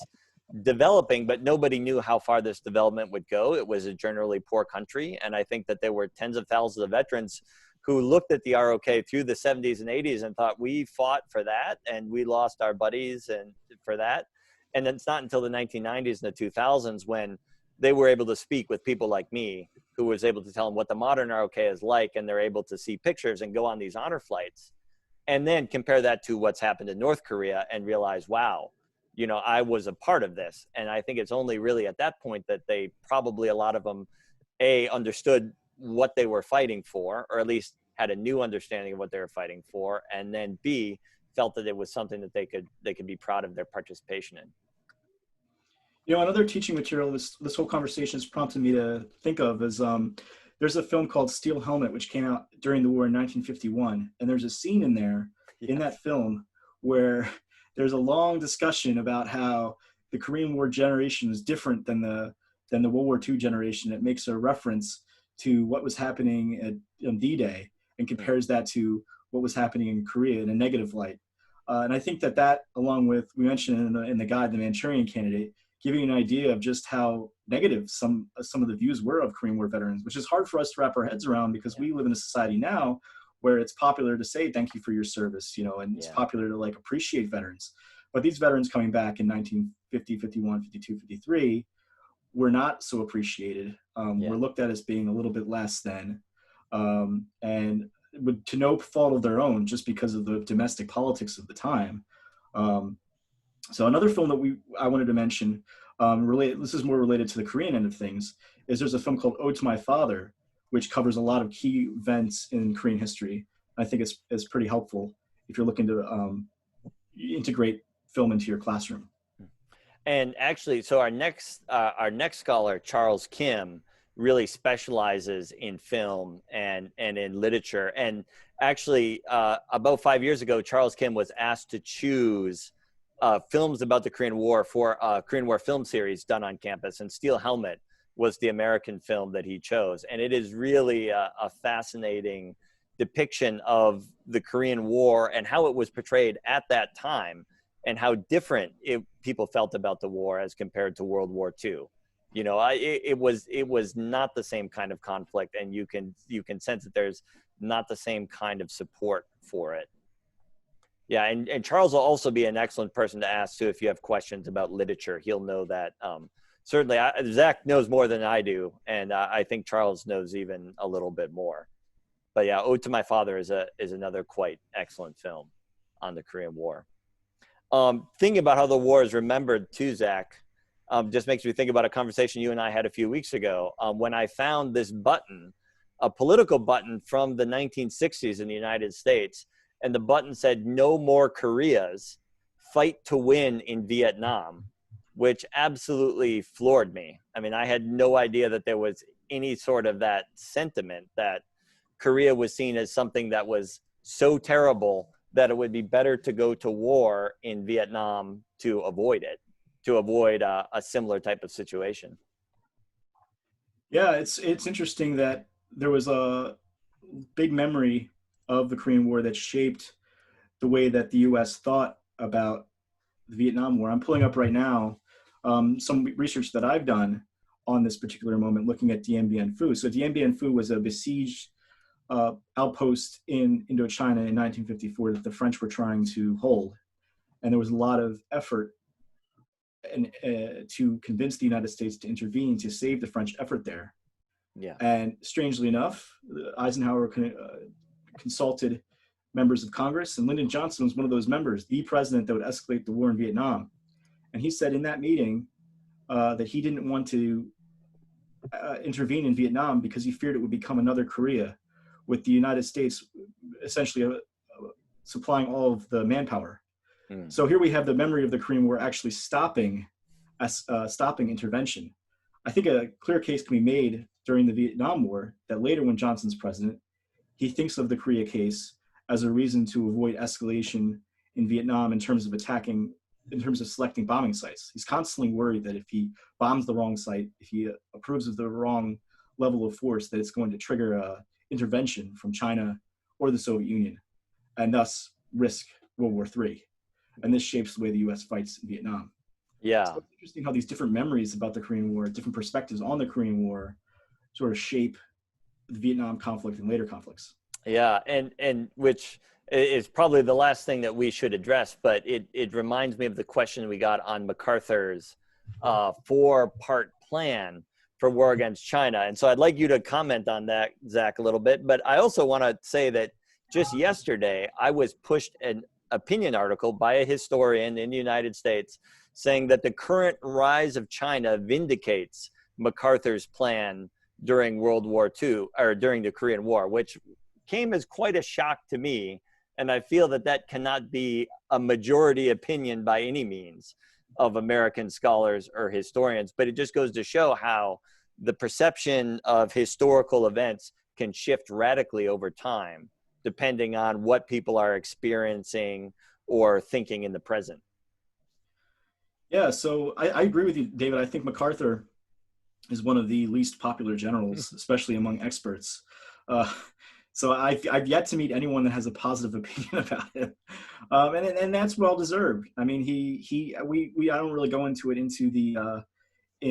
developing, but nobody knew how far this development would go. It was a generally poor country. And I think that there were tens of thousands of veterans who looked at the ROK through the 70s and 80s and thought, we fought for that and we lost our buddies and for that. And then it's not until the 1990s and the 2000s when they were able to speak with people like me, who was able to tell them what the modern ROK is like, and they're able to see pictures and go on these honor flights. And then compare that to what's happened in North Korea and realize, wow, I was a part of this. And I think it's only really at that point that they probably, a lot of them, understood what they were fighting for, or at least had a new understanding of what they were fighting for. And then B, felt that it was something that they could be proud of their participation in. Another teaching material this whole conversation has prompted me to think of is there's a film called Steel Helmet, which came out during the war in 1951. And there's a scene in there, in that film, where there's a long discussion about how the Korean War generation is different than the World War II generation. It makes a reference to what was happening on D-Day and compares that to what was happening in Korea in a negative light. And I think that along with, we mentioned in the guide, The Manchurian Candidate, giving you an idea of just how negative some of the views were of Korean War veterans, which is hard for us to wrap our heads around because we live in a society now where it's popular to say thank you for your service, and it's popular to appreciate veterans. But these veterans coming back in 1950, 51, 52, 53 were not so appreciated. Were looked at as being a little bit less than, and to no fault of their own, just because of the domestic politics of the time. So another film that I wanted to mention, this is more related to the Korean end of things, is there's a film called Ode to My Father, which covers a lot of key events in Korean history. I think it's pretty helpful if you're looking to integrate film into your classroom. And actually, so our next scholar, Charles Kim, really specializes in film and in literature. And actually, about 5 years ago, Charles Kim was asked to choose films about the Korean War for a Korean War film series done on campus, and Steel Helmet was the American film that he chose. And it is really a fascinating depiction of the Korean War and how it was portrayed at that time and how different people felt about the war as compared to World War II. It was not the same kind of conflict, and you can sense that there's not the same kind of support for it. Yeah, and Charles will also be an excellent person to ask too if you have questions about literature. He'll know that. Certainly, Zach knows more than I do, and I think Charles knows even a little bit more. But yeah, Ode to My Father is another quite excellent film on the Korean War. Thinking about how the war is remembered too, Zach, just makes me think about a conversation you and I had a few weeks ago when I found this button, a political button from the 1960s in the United States. And the button said, "No more Koreas, fight to win in Vietnam," which absolutely floored me. I mean, I had no idea that there was any sort of that sentiment that Korea was seen as something that was so terrible that it would be better to go to war in Vietnam to avoid it, to avoid a similar type of situation. Yeah, it's interesting that there was a big memory of the Korean War that shaped the way that the U.S. thought about the Vietnam War. I'm pulling up right now some research that I've done on this particular moment, looking at Dien Bien Phu. So Dien Bien Phu was a besieged outpost in Indochina in 1954 that the French were trying to hold. And there was a lot of effort to convince the United States to intervene to save the French effort there. Yeah. And strangely enough, Eisenhower consulted members of Congress, and Lyndon Johnson was one of those members, the president that would escalate the war in Vietnam. And he said in that meeting that he didn't want to intervene in Vietnam because he feared it would become another Korea, with the United States essentially supplying all of the manpower. So here we have the memory of the Korean War actually stopping intervention. I think a clear case can be made during the Vietnam War that later, when Johnson's president, he thinks of the Korea case as a reason to avoid escalation in Vietnam in terms of selecting bombing sites. He's constantly worried that if he bombs the wrong site, if he approves of the wrong level of force, that it's going to trigger a intervention from China or the Soviet Union, and thus risk World War III. And this shapes the way the U.S. fights in Vietnam. Yeah. So it's interesting how these different memories about the Korean War, different perspectives on the Korean War, sort of shape the Vietnam conflict and later conflicts. Yeah, and which is probably the last thing that we should address, but it reminds me of the question we got on MacArthur's 4-part plan for war against China. And so I'd like you to comment on that, Zach, a little bit. But I also want to say that just yesterday, I was pushed an opinion article by a historian in the United States saying that the current rise of China vindicates MacArthur's plan during World War II, or during the Korean War, which came as quite a shock to me. And I feel that that cannot be a majority opinion by any means of American scholars or historians, but it just goes to show how the perception of historical events can shift radically over time, depending on what people are experiencing or thinking in the present. Yeah, so I agree with you, David. I think MacArthur is one of the least popular generals, especially among experts. So I've yet to meet anyone that has a positive opinion about him, and that's well deserved. I mean, I don't really go into it in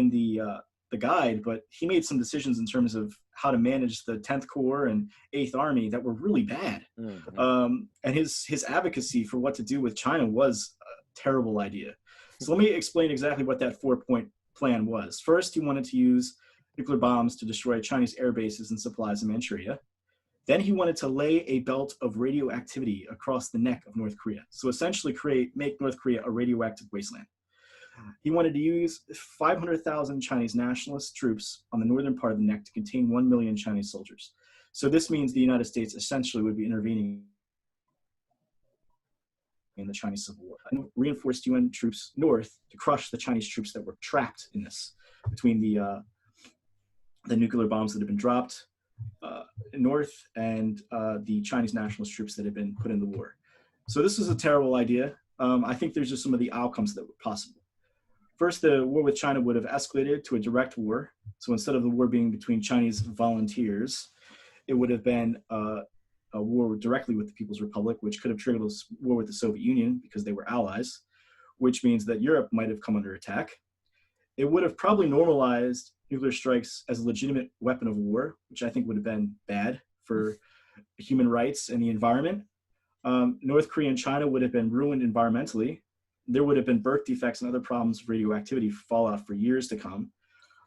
the guide, but he made some decisions in terms of how to manage the 10th Corps and 8th Army that were really bad. Mm-hmm. And his advocacy for what to do with China was a terrible idea. So let me explain exactly what that 4-point plan was. First, he wanted to use nuclear bombs to destroy Chinese air bases and supplies in Manchuria. Then he wanted to lay a belt of radioactivity across the neck of North Korea. So essentially make North Korea a radioactive wasteland. He wanted to use 500,000 Chinese nationalist troops on the northern part of the neck to contain 1 million Chinese soldiers. So this means the United States essentially would be intervening in the Chinese Civil War. And reinforced UN troops north to crush the Chinese troops that were trapped in this, between the nuclear bombs that had been dropped north and the Chinese nationalist troops that had been put in the war. So this was a terrible idea. I think there's just some of the outcomes that were possible. First, the war with China would have escalated to a direct war. So instead of the war being between Chinese volunteers, it would have been a war directly with the People's Republic, which could have triggered a war with the Soviet Union because they were allies, which means that Europe might have come under attack. It would have probably normalized nuclear strikes as a legitimate weapon of war, which I think would have been bad for human rights and the environment. North Korea and China would have been ruined environmentally. There would have been birth defects and other problems of radioactivity fallout for years to come.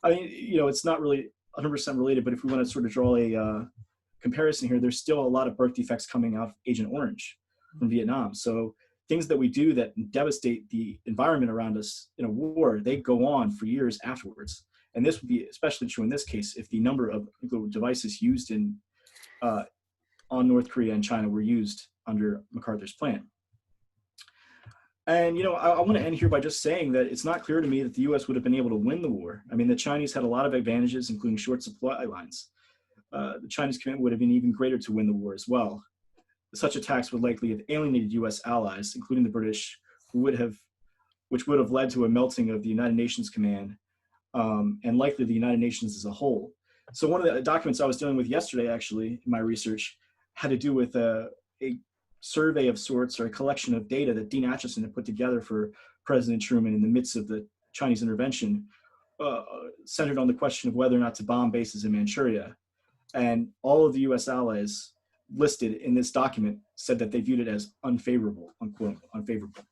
I mean, it's not really 100% related, but if we want to sort of draw a comparison here, there's still a lot of birth defects coming out of Agent Orange from Vietnam. So things that we do that devastate the environment around us in a war, they go on for years afterwards. And this would be especially true in this case if the number of nuclear devices used on North Korea and China were used under MacArthur's plan. And, I want to end here by just saying that it's not clear to me that the U.S. would have been able to win the war. I mean, the Chinese had a lot of advantages, including short supply lines. The Chinese commitment would have been even greater to win the war as well. Such attacks would likely have alienated U.S. allies, including the British, which would have led to a melting of the United Nations command, and likely the United Nations as a whole. So one of the documents I was dealing with yesterday, actually, in my research, had to do with a survey of sorts, or a collection of data that Dean Acheson had put together for President Truman in the midst of the Chinese intervention, centered on the question of whether or not to bomb bases in Manchuria. And all of the US allies listed in this document said that they viewed it as unfavorable, unquote, unfavorable.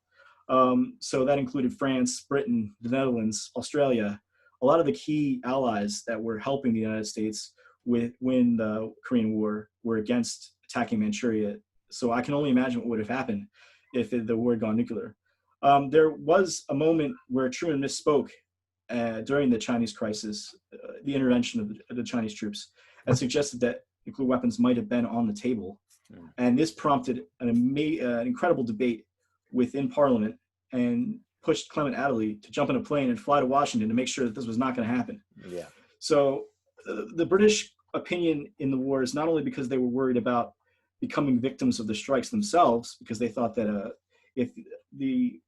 So that included France, Britain, the Netherlands, Australia, a lot of the key allies that were helping the United States win the Korean War were against attacking Manchuria. So I can only imagine what would have happened if the war had gone nuclear. There was a moment where Truman misspoke during the Chinese crisis, the intervention of the Chinese troops, and suggested that nuclear weapons might have been on the table. And this prompted an incredible debate within Parliament and pushed Clement Attlee to jump in a plane and fly to Washington to make sure that this was not going to happen. Yeah. So the British opinion in the war is not only because they were worried about becoming victims of the strikes themselves, because they thought that if the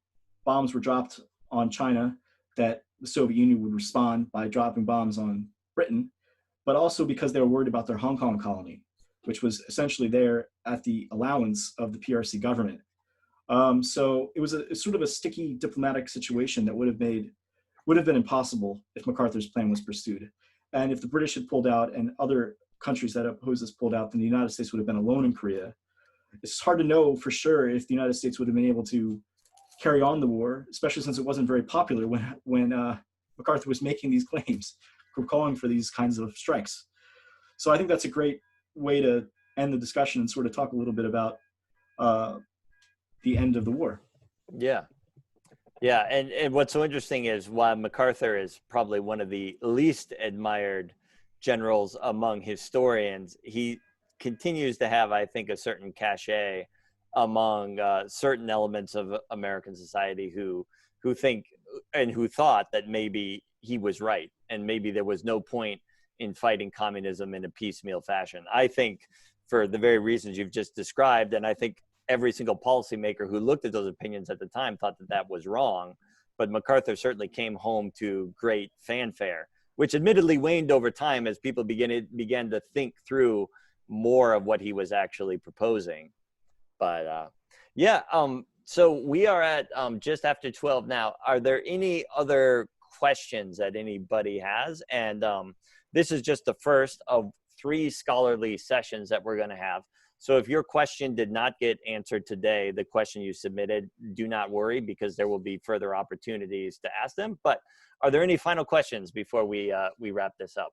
bombs were dropped on China, that the Soviet Union would respond by dropping bombs on Britain, but also because they were worried about their Hong Kong colony, which was essentially there at the allowance of the PRC government. So it was sort of a sticky diplomatic situation that would have been impossible if MacArthur's plan was pursued. And if the British had pulled out and other countries that opposed this pulled out, then the United States would have been alone in Korea. It's hard to know for sure if the United States would have been able to carry on the war, especially since it wasn't very popular when MacArthur was making these claims, calling for these kinds of strikes. So I think that's a great way to end the discussion and sort of talk a little bit about the end of the war. Yeah. Yeah. And what's so interesting is while MacArthur is probably one of the least admired generals among historians, he continues to have, I think, a certain cachet among certain elements of American society who think and who thought that maybe he was right and maybe there was no point in fighting communism in a piecemeal fashion. I think for the very reasons you've just described, and I think every single policymaker who looked at those opinions at the time thought that that was wrong, but MacArthur certainly came home to great fanfare, which admittedly waned over time as people began to think through more of what he was actually proposing. But so we are at just after 12 now. Are there any other questions that anybody has? And this is just the first of 3 scholarly sessions that we're going to have. So if your question did not get answered today, the question you submitted, do not worry, because there will be further opportunities to ask them. But are there any final questions before we wrap this up?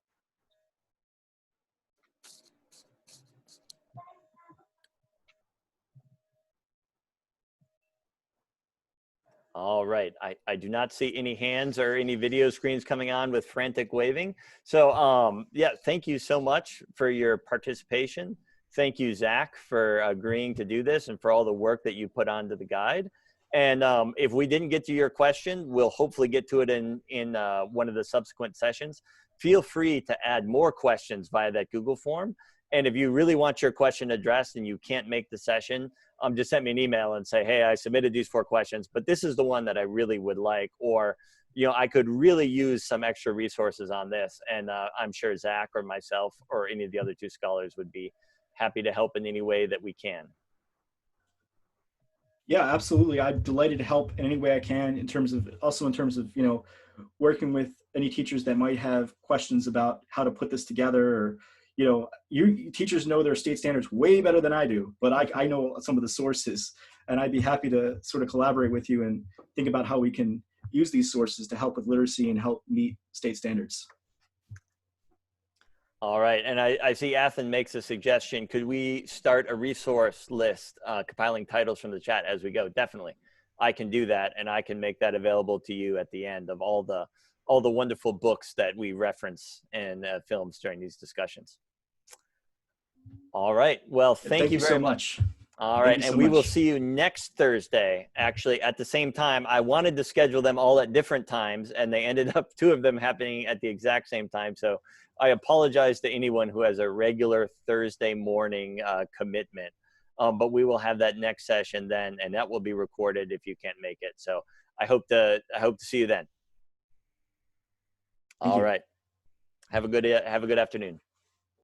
All right, I do not see any hands or any video screens coming on with frantic waving. So yeah, thank you so much for your participation. Thank you, Zach, for agreeing to do this and for all the work that you put onto the guide. And if we didn't get to your question, we'll hopefully get to it in one of the subsequent sessions. Feel free to add more questions via that Google form. And if you really want your question addressed and you can't make the session, just send me an email and say, hey, I submitted these 4 questions, but this is the one that I really would like, or, you know, I could really use some extra resources on this. And I'm sure Zach or myself or any of the other 2 scholars would be happy to help in any way that we can. Yeah, absolutely. I'm delighted to help in any way I can in terms of, you know, working with any teachers that might have questions about how to put this together, or, you know, you teachers know their state standards way better than I do, but I know some of the sources, and I'd be happy to sort of collaborate with you and think about how we can use these sources to help with literacy and help meet state standards. All right, and I see Athen makes a suggestion. Could we start a resource list, compiling titles from the chat as we go? Definitely, I can do that, and I can make that available to you at the end of all the wonderful books that we reference and films during these discussions. All right, well, thank you very much. All right, and we will see you next Thursday, actually, at the same time. I wanted to schedule them all at different times, and they ended up 2 of them happening at the exact same time. So I apologize to anyone who has a regular Thursday morning commitment, but we will have that next session then, and that will be recorded if you can't make it. So I hope to see you then. All right. Have a good afternoon.